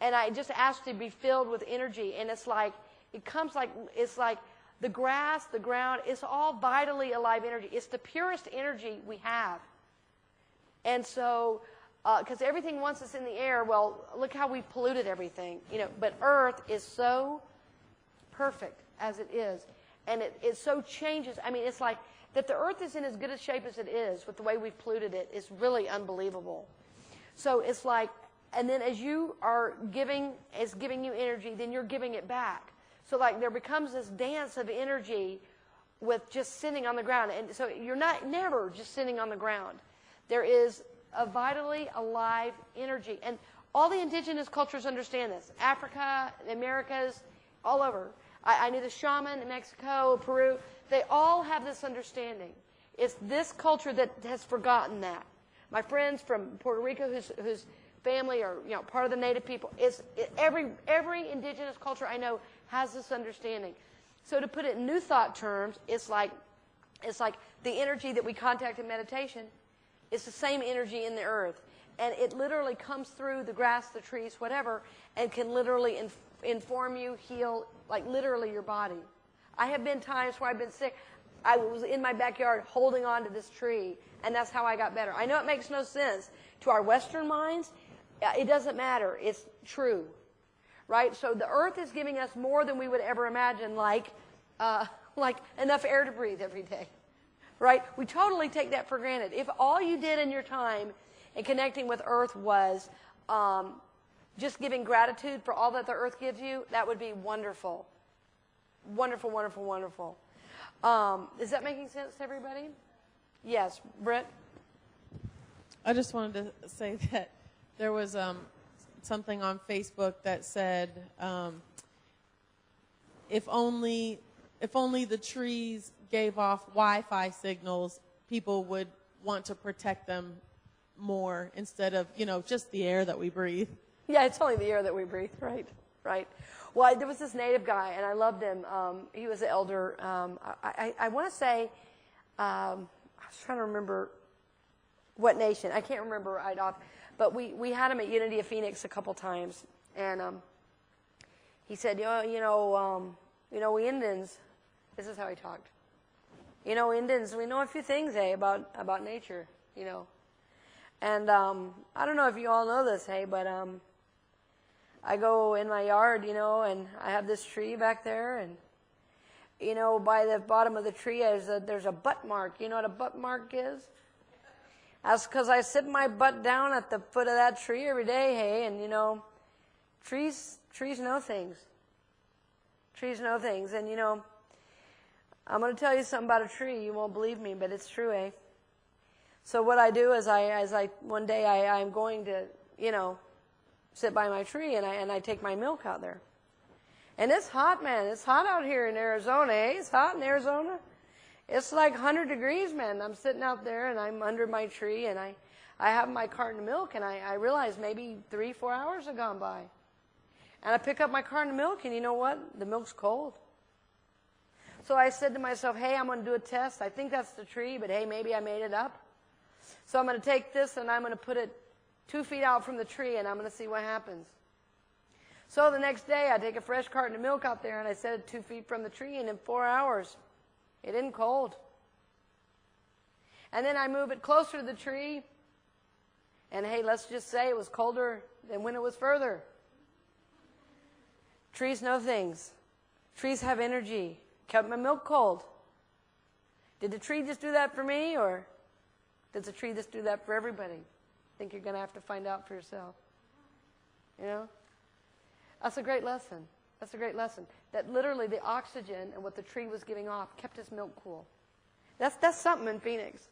and I just ask to be filled with energy. And it's like the grass, the ground, it's all vitally alive energy. It's the purest energy we have. And so, because everything once it's in the air, well, look how we've polluted everything, But Earth is so perfect as it is, and it so changes. I mean, it's like that the earth is in as good a shape as it is with the way we've polluted it is really unbelievable. So it's like, and then as you are giving you energy, then you're giving it back. So like there becomes this dance of energy with just sitting on the ground. And so you're never just sitting on the ground. There is a vitally alive energy. And All the indigenous cultures understand this. Africa, the Americas, all over. I knew the shaman in Mexico, Peru. They all have this understanding. It's this culture that has forgotten that. My friends from Puerto Rico, whose family are part of the native people, every indigenous culture I know has this understanding. So to put it in new thought terms, it's like the energy that we contact in meditation is the same energy in the earth. And it literally comes through the grass, the trees, whatever, and can literally inform you, heal, like literally your body. I have been times where I've been sick. I was in my backyard holding on to this tree, and that's how I got better. I know it makes no sense to our Western minds. It doesn't matter. It's true, right? So the earth is giving us more than we would ever imagine, like enough air to breathe every day, right? We totally take that for granted. If all you did in your time in connecting with earth was just giving gratitude for all that the earth gives you, that would be wonderful. Wonderful, wonderful, wonderful. Is that making sense to everybody? Yes. Britt? I just wanted to say that there was something on Facebook that said, if only the trees gave off Wi-Fi signals, people would want to protect them more instead of, just the air that we breathe. Yeah, it's only the air that we breathe, right? Right. Well, there was this native guy, and I loved him. He was an elder. I want to say, I was trying to remember what nation. I can't remember right off. But we had him at Unity of Phoenix a couple times, and he said, we Indians, this is how he talked. Indians, we know a few things, about nature, And I don't know if you all know this, but I go in my yard, and I have this tree back there, and, by the bottom of the tree there's a butt mark. You know what a butt mark is? That's because I sit my butt down at the foot of that tree every day, and, trees know things. Trees know things, and, I'm going to tell you something about a tree. You won't believe me, but it's true, So what I do is one day I'm going to, sit by my tree, and I take my milk out there. And it's hot, man. It's hot out here in Arizona, It's hot in Arizona. It's like 100 degrees, man. I'm sitting out there, and I'm under my tree, and I have my carton of milk, and I realize maybe 3-4 hours have gone by. And I pick up my carton of milk, and you know what? The milk's cold. So I said to myself, hey, I'm going to do a test. I think that's the tree, but hey, maybe I made it up. So I'm going to take this, and I'm going to put it 2 feet out from the tree, and I'm going to see what happens. So the next day, I take a fresh carton of milk out there, and I set it 2 feet from the tree, and in 4 hours, it isn't cold. And then I move it closer to the tree, and hey, let's just say it was colder than when it was further. Trees know things. Trees have energy. Kept my milk cold. Did the tree just do that for me, or does the tree just do that for everybody? I think you're going to have to find out for yourself. That's a great lesson. That's a great lesson. That literally the oxygen and what the tree was giving off kept his milk cool. That's something in Phoenix.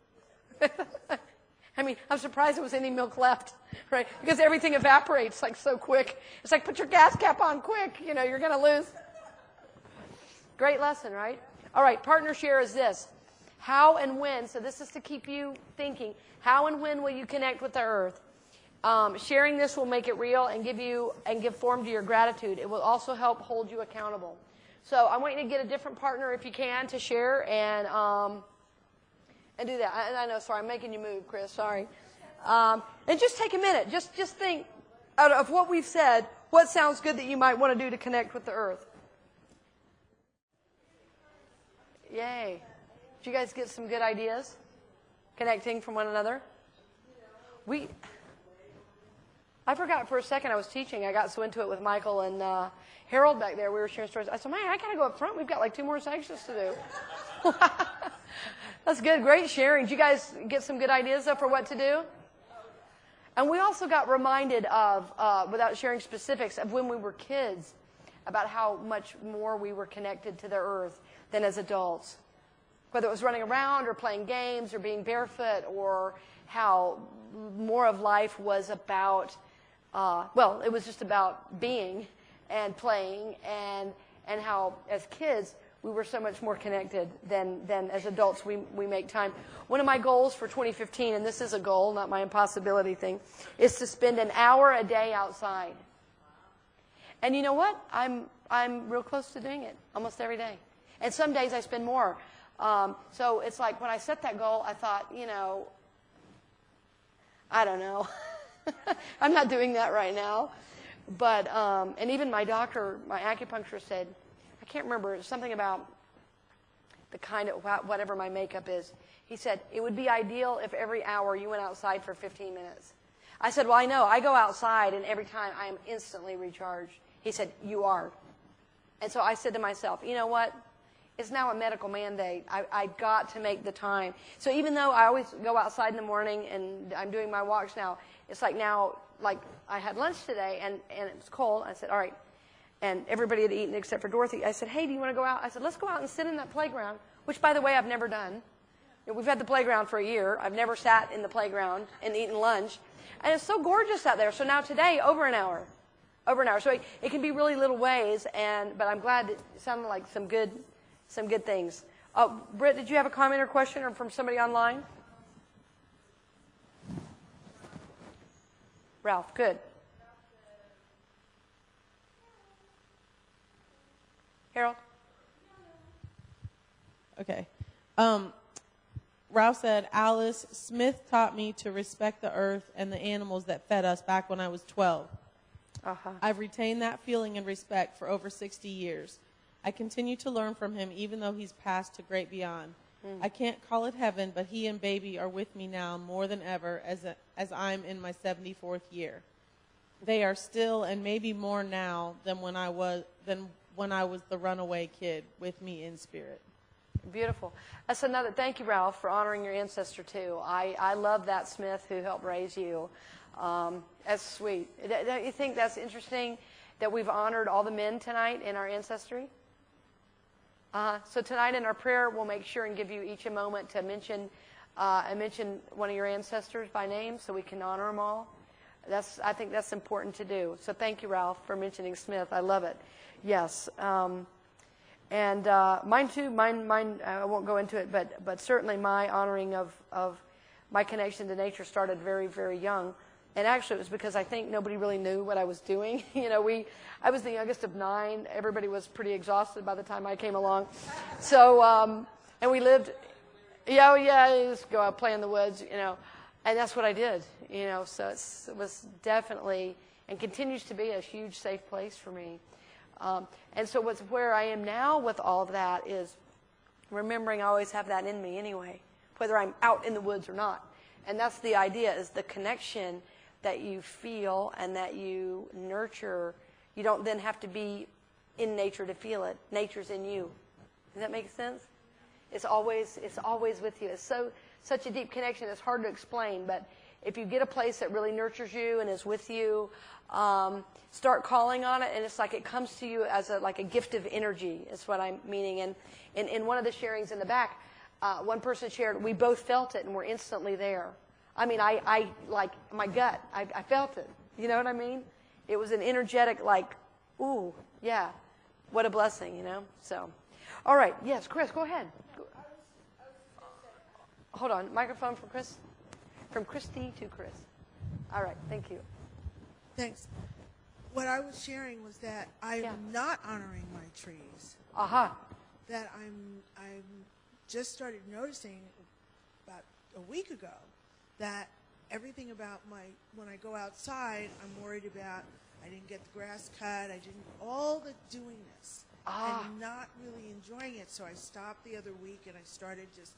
I mean, I'm surprised there was any milk left, right? Because everything evaporates like so quick. It's like, put your gas cap on quick. You're going to lose. Great lesson, right? All right, partner share is this. How and when, so this is to keep you thinking, how and when will you connect with the earth? Sharing this will make it real and give form to your gratitude. It will also help hold you accountable. So I want you to get a different partner if you can to share and do that. And I know, sorry, I'm making you move, Chris. Sorry. And just take a minute. Just think out of what we've said, what sounds good that you might want to do to connect with the earth. Yay. Did you guys get some good ideas? Connecting from one another? I forgot for a second I was teaching. I got so into it with Michael and Harold back there. We were sharing stories. I said, man, I got to go up front. We've got like 2 more sections to do. That's good. Great sharing. Did you guys get some good ideas though for what to do? And we also got reminded of, without sharing specifics, of when we were kids, about how much more we were connected to the earth than as adults. Whether it was running around or playing games or being barefoot, or how more of life was about well, it was just about being and playing, and how as kids we were so much more connected than as adults we make time. One of my goals for 2015, and this is a goal, not my impossibility thing, is to spend an hour a day outside. And you know what? I'm real close to doing it almost every day. And some days I spend more. So it's like when I set that goal, I thought, I don't know. I'm not doing that right now. But, and even my doctor, my acupuncturist said, I can't remember, it's something about the kind of, whatever my makeup is. He said, it would be ideal if every hour you went outside for 15 minutes. I said, well, I know. I go outside, and every time I am instantly recharged. He said, you are. And so I said to myself, you know what? It's now a medical mandate. I got to make the time. So even though I always go outside in the morning and I'm doing my walks now, it's like now, like I had lunch today and it was cold. I said, all right. And everybody had eaten except for Dorothy. I said, hey, do you want to go out? I said, let's go out and sit in that playground, which, by the way, I've never done. We've had the playground for a year. I've never sat in the playground and eaten lunch. And it's so gorgeous out there. So now today, over an hour. So it can be really little ways, but I'm glad it sounded like some good things. Britt, did you have a comment or question or from somebody online? Ralph, good. Harold? Okay. Ralph said, Alice, Smith taught me to respect the earth and the animals that fed us back when I was 12. Uh-huh. I've retained that feeling and respect for over 60 years. I continue to learn from him even though he's passed to great beyond. I can't call it heaven, but he and baby are with me now more than ever as I'm in my 74th year. They are still and maybe more now than when I was the runaway kid with me in spirit. Beautiful. That's another. Thank you, Ralph, for honoring your ancestor too. I love that Smith who helped raise you. That's sweet. Don't you think that's interesting that we've honored all the men tonight in our ancestry? So tonight in our prayer, we'll make sure and give you each a moment to mention one of your ancestors by name so we can honor them all. I think that's important to do. So thank you, Ralph, for mentioning Smith. I love it. Yes. And mine too. Mine. I won't go into it, but certainly my honoring of my connection to nature started very, very young. And actually, it was because I think nobody really knew what I was doing. I was the youngest of 9. Everybody was pretty exhausted by the time I came along. So, and we lived, just go out, play in the woods, and that's what I did, So it was definitely and continues to be a huge safe place for me. And so where I am now with all of that is remembering I always have that in me anyway, whether I'm out in the woods or not. And that's the idea, is the connection that you feel and that you nurture. You don't then have to be in nature to feel it. Nature's in you. Does that make sense? It's always with you. It's such a deep connection. It's hard to explain, but if you get a place that really nurtures you and is with you, start calling on it, and it's like it comes to you as like a gift of energy. Is what I'm meaning. And in one of the sharings in the back, one person shared, we both felt it and we're instantly there. I mean, I like my gut. I felt it. You know what I mean? It was an energetic, like, ooh, yeah, what a blessing, So, all right, yes, Chris, go ahead. Hold on, microphone for Chris. From Christy to Chris. All right, thank you. Thanks. What I was sharing was that I'm not honoring my trees. Aha. That I'm just started noticing about a week ago that everything about when I go outside, I'm worried about I didn't get the grass cut, all the doingness and not really enjoying it. So I stopped the other week and I started just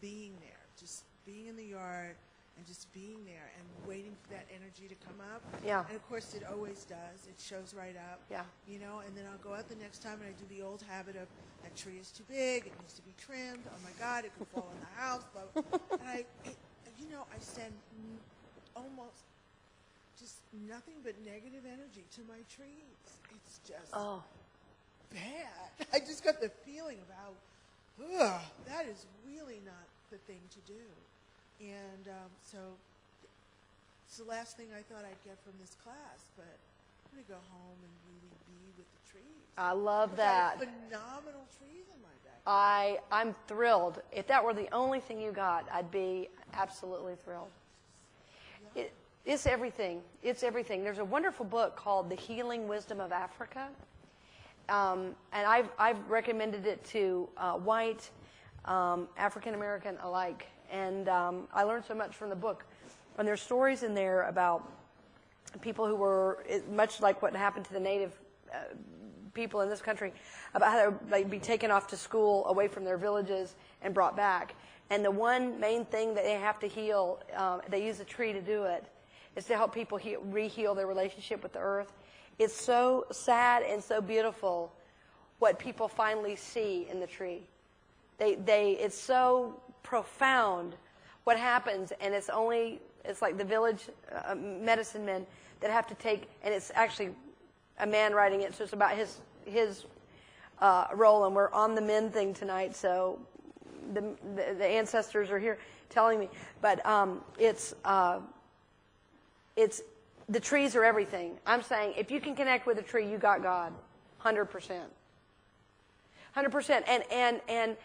being there, just being in the yard and just being there and waiting for that energy to come up. Yeah. And of course it always does. It shows right up. Yeah. And then I'll go out the next time and I do the old habit of that tree is too big, it needs to be trimmed. Oh my God, it could fall in the house. Blah, blah. And I send almost just nothing but negative energy to my trees. It's just bad. I just got the feeling of how, that is really not the thing to do. And so it's the last thing I thought I'd get from this class, but I'm going to go home and really be with the trees. I love I've that. got phenomenal trees in my backyard. I'm thrilled. If that were the only thing you got, I'd be absolutely thrilled. It's everything. It's everything. There's a wonderful book called The Healing Wisdom of Africa. And I've recommended it to white, African-American alike. And I learned so much from the book. And there's stories in there about people who were, much like what happened to the native people in this country, about how they'd be taken off to school away from their villages and brought back. And the one main thing that they have to heal, they use a tree to do it, is to help people re-heal their relationship with the earth. It's so sad and so beautiful what people finally see in the tree. It's so profound what happens, and it's like the village medicine men that have to take, and it's actually a man writing it, so it's about his role, and we're on the men thing tonight, so the ancestors are here telling me, but it's the trees are everything. I'm saying if you can connect with a tree, you got God, 100%. 100%. And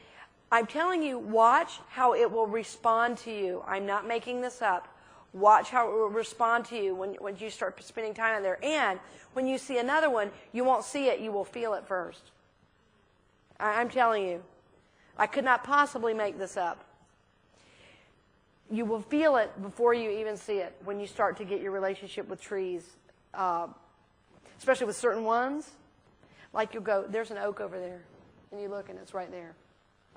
I'm telling you, watch how it will respond to you. I'm not making this up. Watch how it will respond to you when you start spending time in there. And when you see another one, you won't see it, you will feel it first. I'm telling you. I could not possibly make this up. You will feel it before you even see it when you start to get your relationship with trees, especially with certain ones. Like you'll go, there's an oak over there, and you look and it's right there.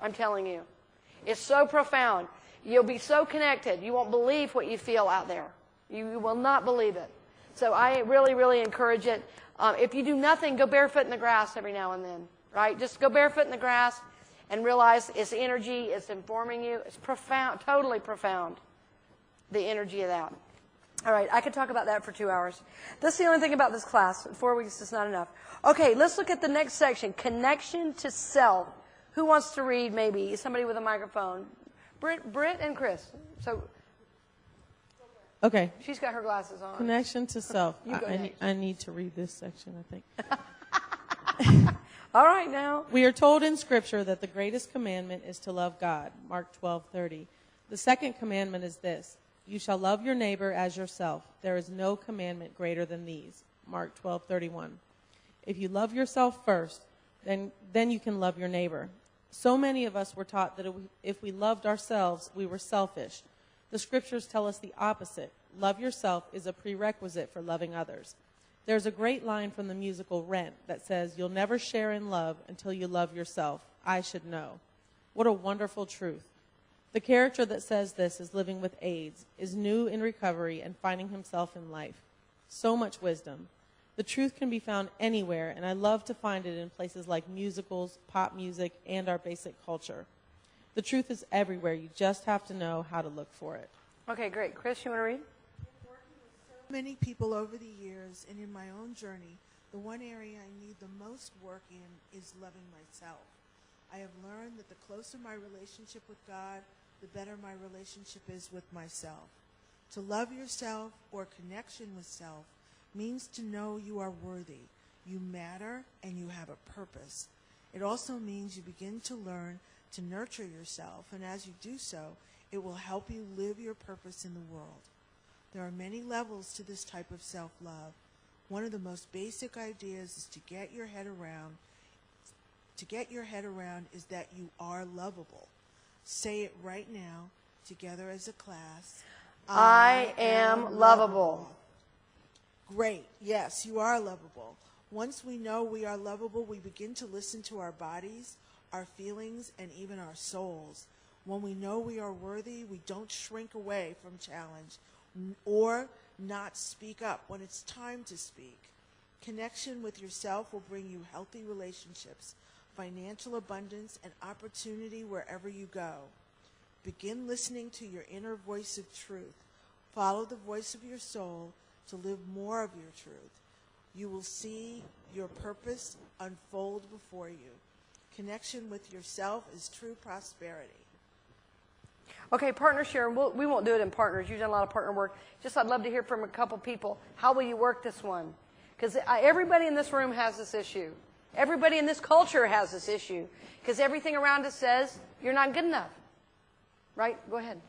I'm telling you. It's so profound. You'll be so connected. You won't believe what you feel out there. You will not believe it. So I really, really encourage it. If you do nothing, go barefoot in the grass every now and then, right? Just go barefoot in the grass and realize it's energy, it's informing you. It's profound, totally profound, the energy of that. All right, I could talk about that for 2 hours. That's the only thing about this class. 4 weeks is not enough. Okay, let's look at the next section, connection to self. Who wants to read maybe? Somebody with a microphone. Britt and Chris. So, okay. She's got her glasses on. Connection to self. You go next. I need to read this section, I think. All right, now. We are told in Scripture that the greatest commandment is to love God, Mark 12:30. The second commandment is this: you shall love your neighbor as yourself. There is no commandment greater than these, Mark 12:31. If you love yourself first, then you can love your neighbor. So many of us were taught that if we loved ourselves, we were selfish. The Scriptures tell us the opposite. Love yourself is a prerequisite for loving others. There's a great line from the musical Rent that says, you'll never share in love until you love yourself. I should know. What a wonderful truth. The character that says this is living with AIDS, is new in recovery and finding himself in life. So much wisdom. The truth can be found anywhere, and I love to find it in places like musicals, pop music, and our basic culture. The truth is everywhere. You just have to know how to look for it. Okay, great. Chris, you want to read? Many people over the years and in my own journey, the one area I need the most work in is loving myself. I have learned that the closer my relationship with God, the better my relationship is with myself. To love yourself or connection with self means to know you are worthy, you matter, and you have a purpose. It also means you begin to learn to nurture yourself, and as you do so, it will help you live your purpose in the world. There are many levels to this type of self-love. One of the most basic ideas is to get your head around is that you are lovable. Say it right now, together as a class. I am lovable. Great. Yes, you are lovable. Once we know we are lovable, we begin to listen to our bodies, our feelings, and even our souls. When we know we are worthy, we don't shrink away from challenge or not speak up when it's time to speak. Connection with yourself will bring you healthy relationships, financial abundance, and opportunity wherever you go. Begin listening to your inner voice of truth. Follow the voice of your soul to live more of your truth. You will see your purpose unfold before you. Connection with yourself is true prosperity. Okay, partner share. We won't do it in partners. You've done a lot of partner work. Just I'd love to hear from a couple people. How will you work this one? Because everybody in this room has this issue. Everybody in this culture has this issue. Because everything around us says you're not good enough. Right? Go ahead.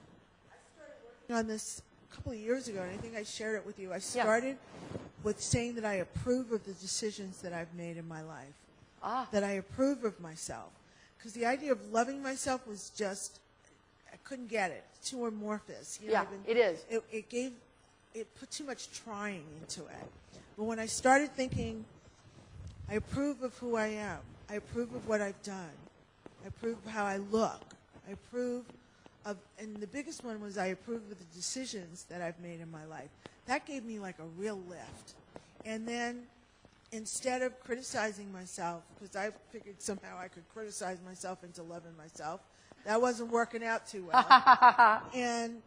I started working on this a couple of years ago, and I think I shared it with you. I started with saying that I approve of the decisions that I've made in my life, that I approve of myself. Because the idea of loving myself was just, I couldn't get it. It's too amorphous. You know, it is. It put too much trying into it. But when I started thinking, I approve of who I am. I approve of what I've done. I approve of how I look. I approve of, and the biggest one was I approve of the decisions that I've made in my life. That gave me like a real lift. And then instead of criticizing myself, because I figured somehow I could criticize myself into loving myself, that wasn't working out too well. And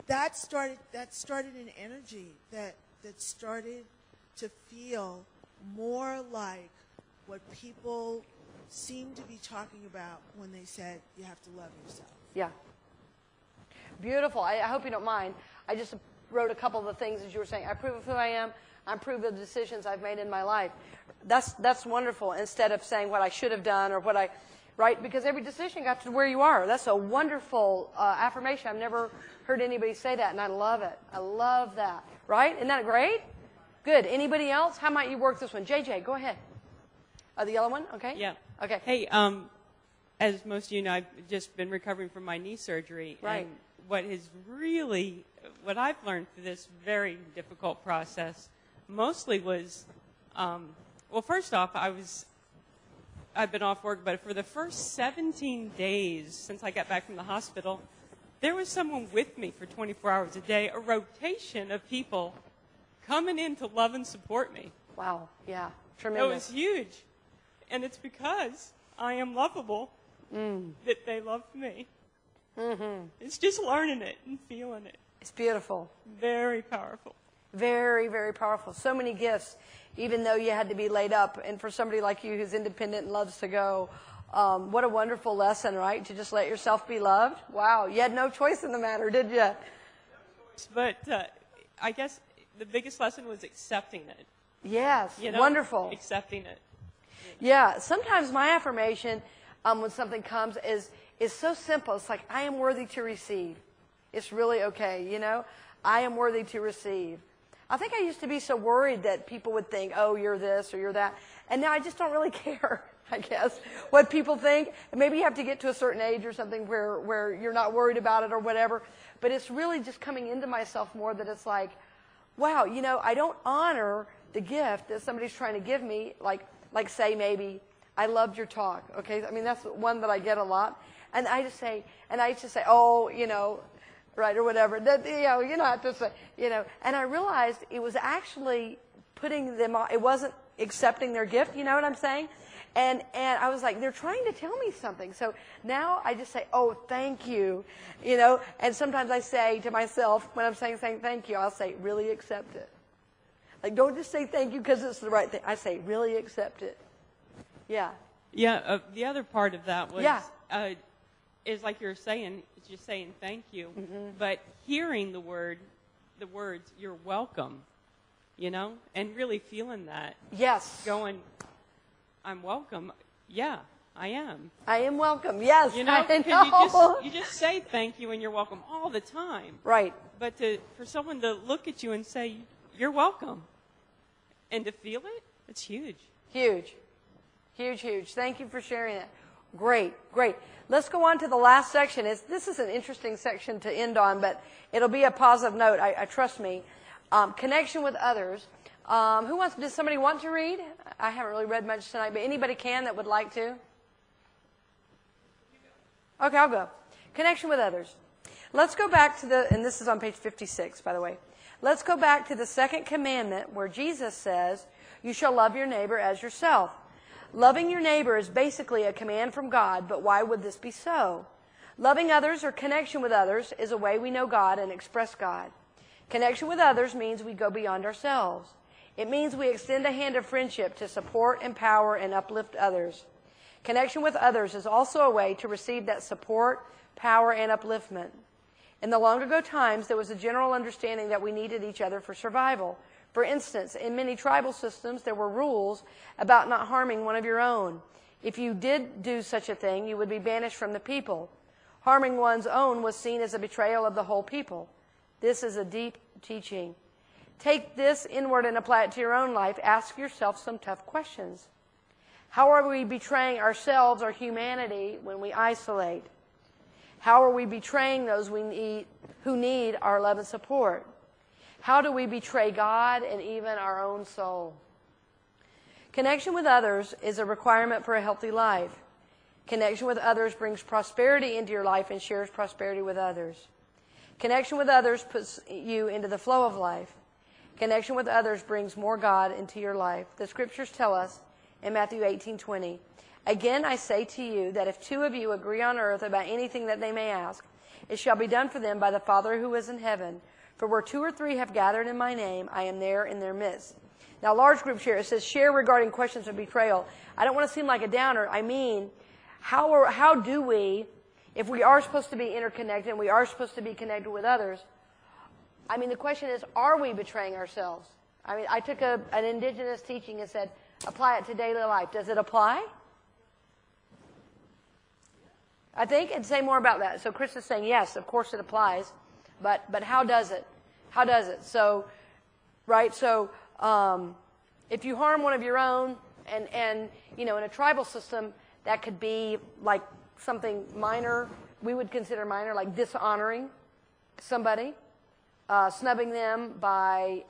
that started an energy that started to feel more like what people seem to be talking about when they said you have to love yourself. Yeah. Beautiful. I hope you don't mind. I just wrote a couple of the things as you were saying. I approve of who I am. I approve of the decisions I've made in my life. That's wonderful. Instead of saying what I should have done or what I, right? Because every decision got to where you are. That's a wonderful affirmation. I've never heard anybody say that, and I love it. I love that. Right? Isn't that great? Good. Anybody else? How might you work this one? JJ, go ahead. The yellow one? Okay. Yeah. Okay. Hey, as most of you know, I've just been recovering from my knee surgery. Right. And what I've learned through this very difficult process mostly was, well, first off, I've been off work, but for the first 17 days since I got back from the hospital, there was someone with me for 24 hours a day, a rotation of people coming in to love and support me. Wow. Yeah. Tremendous. It was huge. And it's because I am lovable that they love me. Mm-hmm. It's just learning it and feeling it. It's beautiful. Very powerful. Very, very powerful. So many gifts, even though you had to be laid up. And for somebody like you who's independent and loves to go, what a wonderful lesson, right? To just let yourself be loved. Wow. You had no choice in the matter, did you? But I guess the biggest lesson was accepting it. Yes. You know, wonderful. Accepting it. Yeah. Sometimes my affirmation when something comes is so simple. It's like, I am worthy to receive. It's really okay, you know? I am worthy to receive. I think I used to be so worried that people would think, oh, you're this or you're that. And now I just don't really care, I guess, what people think. And maybe you have to get to a certain age or something where you're not worried about it or whatever. But it's really just coming into myself more that it's like, wow, you know, I don't honor the gift that somebody's trying to give me, like say maybe, I loved your talk, okay? I mean, that's one that I get a lot. And I just say, oh, you know, right, or whatever. That, you know, you don't have to say, you know. And I realized it was actually putting them on, it wasn't accepting their gift, you know what I'm saying? And I was like, they're trying to tell me something. So now I just say, oh, thank you, you know. And sometimes I say to myself, when I'm saying thank you, I'll say, really accept it. Like, don't just say thank you because it's the right thing. I say, really accept it. Yeah. Yeah, the other part of that was, is like you were saying, just saying thank you, but hearing the words, you're welcome, you know, and really feeling that. Yes. Going, I'm welcome. Yeah, I am. I am welcome. Yes, you know, I know. You just say thank you and you're welcome all the time. Right. But for someone to look at you and say, you're welcome, and to feel it, it's huge. Huge. Huge, huge. Thank you for sharing that. Great, great. Let's go on to the last section. This is an interesting section to end on, but it'll be a positive note, I trust me. Connection with others. Does somebody want to read? I haven't really read much tonight, but anybody can that would like to? Okay, I'll go. Connection with others. Let's go back to and this is on page 56, by the way. Let's go back to the second commandment where Jesus says, you shall love your neighbor as yourself. Loving your neighbor is basically a command from God, but why would this be so? Loving others or connection with others is a way we know God and express God. Connection with others means we go beyond ourselves. It means we extend a hand of friendship to support, empower, and uplift others. Connection with others is also a way to receive that support, power, and upliftment. In the long ago times, there was a general understanding that we needed each other for survival. For instance, in many tribal systems, there were rules about not harming one of your own. If you did do such a thing, you would be banished from the people. Harming one's own was seen as a betrayal of the whole people. This is a deep teaching. Take this inward and apply it to your own life. Ask yourself some tough questions. How are we betraying ourselves or humanity when we isolate? How are we betraying those who need our love and support? How do we betray God and even our own soul? Connection with others is a requirement for a healthy life. Connection with others brings prosperity into your life and shares prosperity with others. Connection with others puts you into the flow of life. Connection with others brings more God into your life. The scriptures tell us in Matthew 18:20, "Again I say to you that if two of you agree on earth about anything that they may ask, it shall be done for them by the Father who is in heaven. For where two or three have gathered in my name, I am there in their midst." Now, large group share, it says share regarding questions of betrayal. I don't want to seem like a downer. I mean, how do we, if we are supposed to be interconnected and we are supposed to be connected with others, I mean, the question is, are we betraying ourselves? I mean, I took an indigenous teaching and said, apply it to daily life. Does it apply? I think, and say more about that. So Chris is saying, yes, of course it applies, but how does it? How does it? So, right, so if you harm one of your own, and you know, in a tribal system, that could be like something minor, we would consider minor, like dishonoring somebody, snubbing them by,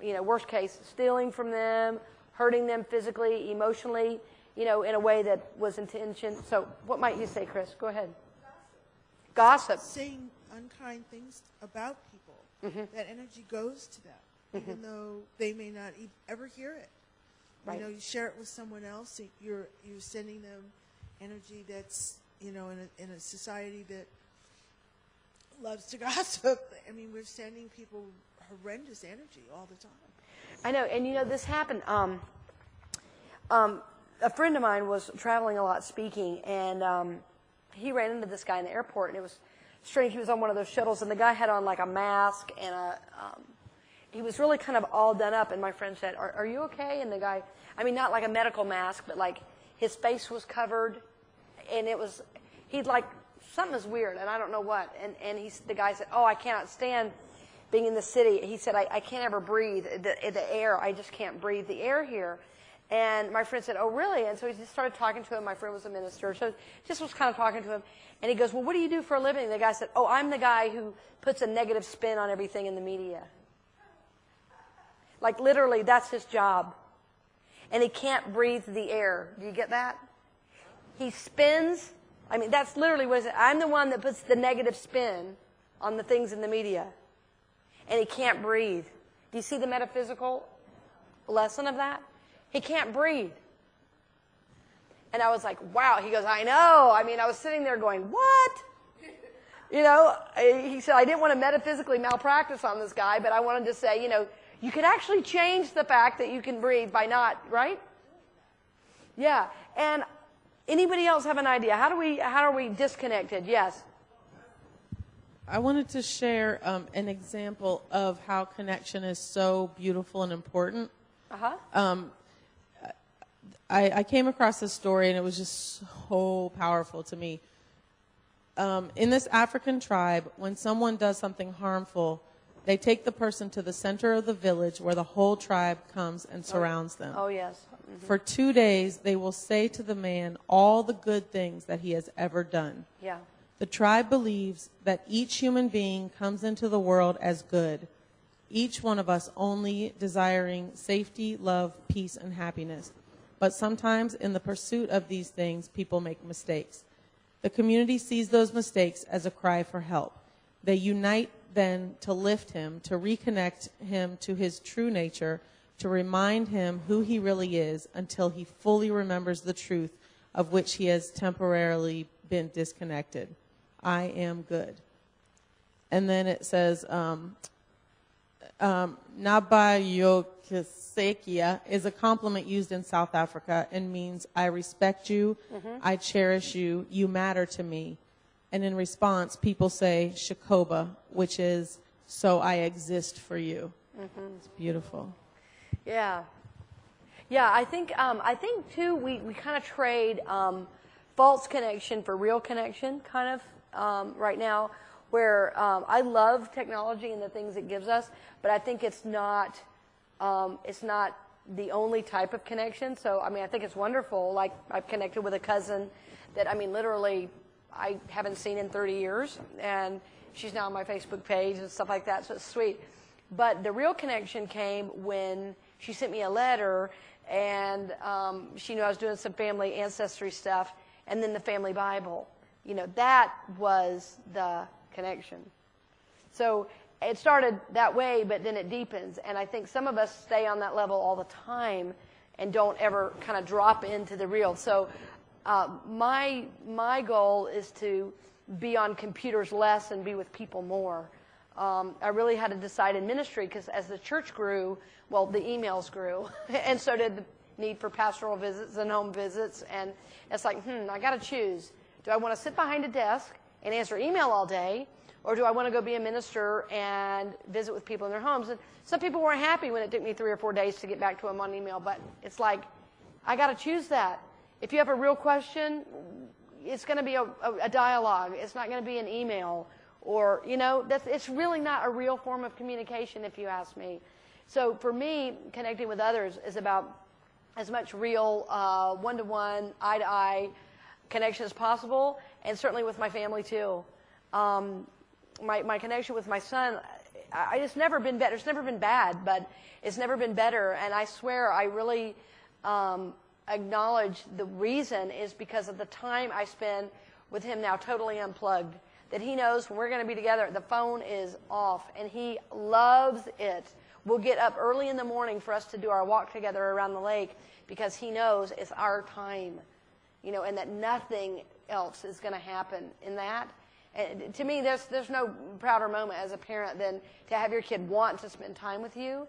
you know, worst case, stealing from them, hurting them physically, emotionally, you know, in a way that was intention. So what might you say, Chris? Go ahead. Gossip. Saying unkind things about people, that energy goes to them, even though they may not ever hear it. Right. You know, you share it with someone else, you're sending them energy that's, you know, in a society that loves to gossip. I mean, we're sending people horrendous energy all the time. I know, and you know, this happened. A friend of mine was traveling a lot speaking, and he ran into this guy in the airport, and it was strange. He was on one of those shuttles, and the guy had on like a mask, and he was really kind of all done up, and my friend said, are you okay? And the guy, I mean, not like a medical mask, but like his face was covered, and he'd like, something is weird, and I don't know what. And the guy said, oh, I cannot stand being in the city. He said, I can't ever breathe the air. I just can't breathe the air here. And my friend said, oh, really? And so he just started talking to him. My friend was a minister, so just was kind of talking to him. And he goes, well, what do you do for a living? And the guy said, oh, I'm the guy who puts a negative spin on everything in the media. Like literally, that's his job. And he can't breathe the air. Do you get that? He spins. I mean, that's literally what it is. I'm the one that puts the negative spin on the things in the media. And he can't breathe. Do you see the metaphysical lesson of that? He can't breathe. And I was like, wow. He goes, I know. I mean, I was sitting there going, what? You know, he said, I didn't want to metaphysically malpractice on this guy, but I wanted to say, you know, you could actually change the fact that you can breathe by not, right? Yeah. And anybody else have an idea? How are we disconnected? Yes. I wanted to share an example of how connection is so beautiful and important. I came across this story, and it was just so powerful to me. In this African tribe, when someone does something harmful, they take the person to the center of the village where the whole tribe comes and surrounds them. Oh, yes. Mm-hmm. For 2 days, they will say to the man all the good things that he has ever done. Yeah. The tribe believes that each human being comes into the world as good, each one of us only desiring safety, love, peace, and happiness. But sometimes in the pursuit of these things, people make mistakes. The community sees those mistakes as a cry for help. They unite then to lift him, to reconnect him to his true nature, to remind him who he really is until he fully remembers the truth of which he has temporarily been disconnected. I am good. And then it says, Nabayokisekia is a compliment used in South Africa and means I respect you, I cherish you, you matter to me. and in response, people say Shakoba, which is "So I exist for you." It's beautiful. Yeah. Yeah, I think too, we kind of trade false connection for real connection, kind of, right now, where I love technology and the things it gives us, but I think it's not the only type of connection. So, I mean, I think it's wonderful. Like, I've connected with a cousin that, I mean, literally I haven't seen in 30 years, and she's now on my Facebook page and stuff like that, so it's sweet. But the real connection came when she sent me a letter, and she knew I was doing some family ancestry stuff, and then the family Bible. You know, that was the connection. So it started that way, but then it deepens. And I think some of us stay on that level all the time and don't ever kind of drop into the real. So my goal is to be on computers less and be with people more. I really had to decide in ministry, because as the church grew, well, the emails grew, and so did the need for pastoral visits and home visits. And it's like, I got to choose. Do I want to sit behind a desk and answer email all day, or do I want to go be a minister and visit with people in their homes? And some people weren't happy when it took me 3 or 4 days to get back to them on email, but it's like, I got to choose that. If you have a real question, it's going to be a dialogue. It's not going to be an email. Or, you know, it's really not a real form of communication, if you ask me. So for me, connecting with others is about as much real one-to-one, eye-to-eye connection as possible, and certainly with my family too. My connection with my son, it's never been better. It's never been bad, but it's never been better. And I swear I really acknowledge the reason is because of the time I spend with him now totally unplugged. That he knows when we're going to be together, the phone is off, and he loves it. We'll get up early in the morning for us to do our walk together around the lake, because he knows it's our time, you know, and that nothing else is going to happen in that. And to me, there's no prouder moment as a parent than to have your kid want to spend time with you,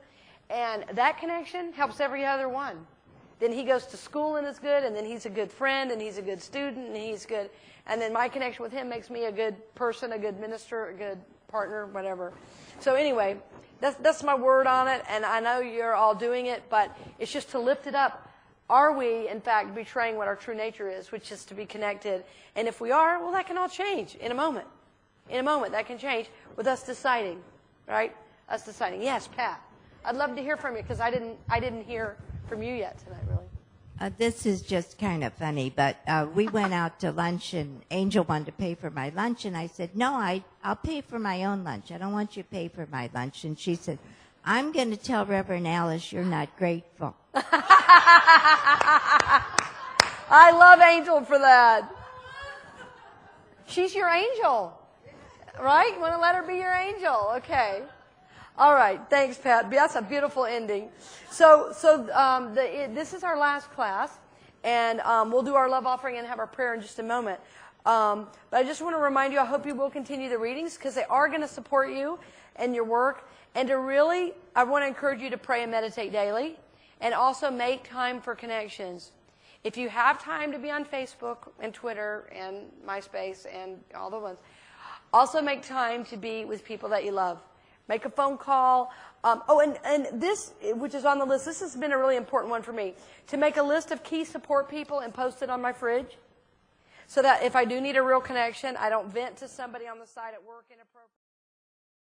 and that connection helps every other one. Then he goes to school and is good, and then he's a good friend, and he's a good student, and he's good. And then my connection with him makes me a good person, a good minister, a good partner, whatever. So anyway, that's my word on it, and I know you're all doing it, but it's just to lift it up. Are we, in fact, betraying what our true nature is, which is to be connected? And if we are, well, that can all change in a moment. In a moment, that can change with us deciding, right? Us deciding. Yes, Pat. I'd love to hear from you, because I didn't hear from you yet tonight, really. This is just kind of funny, but we went out to lunch, and Angel wanted to pay for my lunch, and I said, no, I'll pay for my own lunch. I don't want you to pay for my lunch. And she said, I'm going to tell Reverend Alice you're not grateful. I love Angel for that. She's your angel, right? You want to let her be your angel? Okay. All right, thanks, Pat. That's a beautiful ending. So this is our last class, and we'll do our love offering and have our prayer in just a moment. But I just want to remind you, I hope you will continue the readings, because they are going to support you and your work. And I want to encourage you to pray and meditate daily, and also make time for connections. If you have time to be on Facebook and Twitter and MySpace and all the ones, also make time to be with people that you love. Make a phone call. And this, which is on the list, this has been a really important one for me, to make a list of key support people and post it on my fridge, so that if I do need a real connection, I don't vent to somebody on the side at work inappropriately.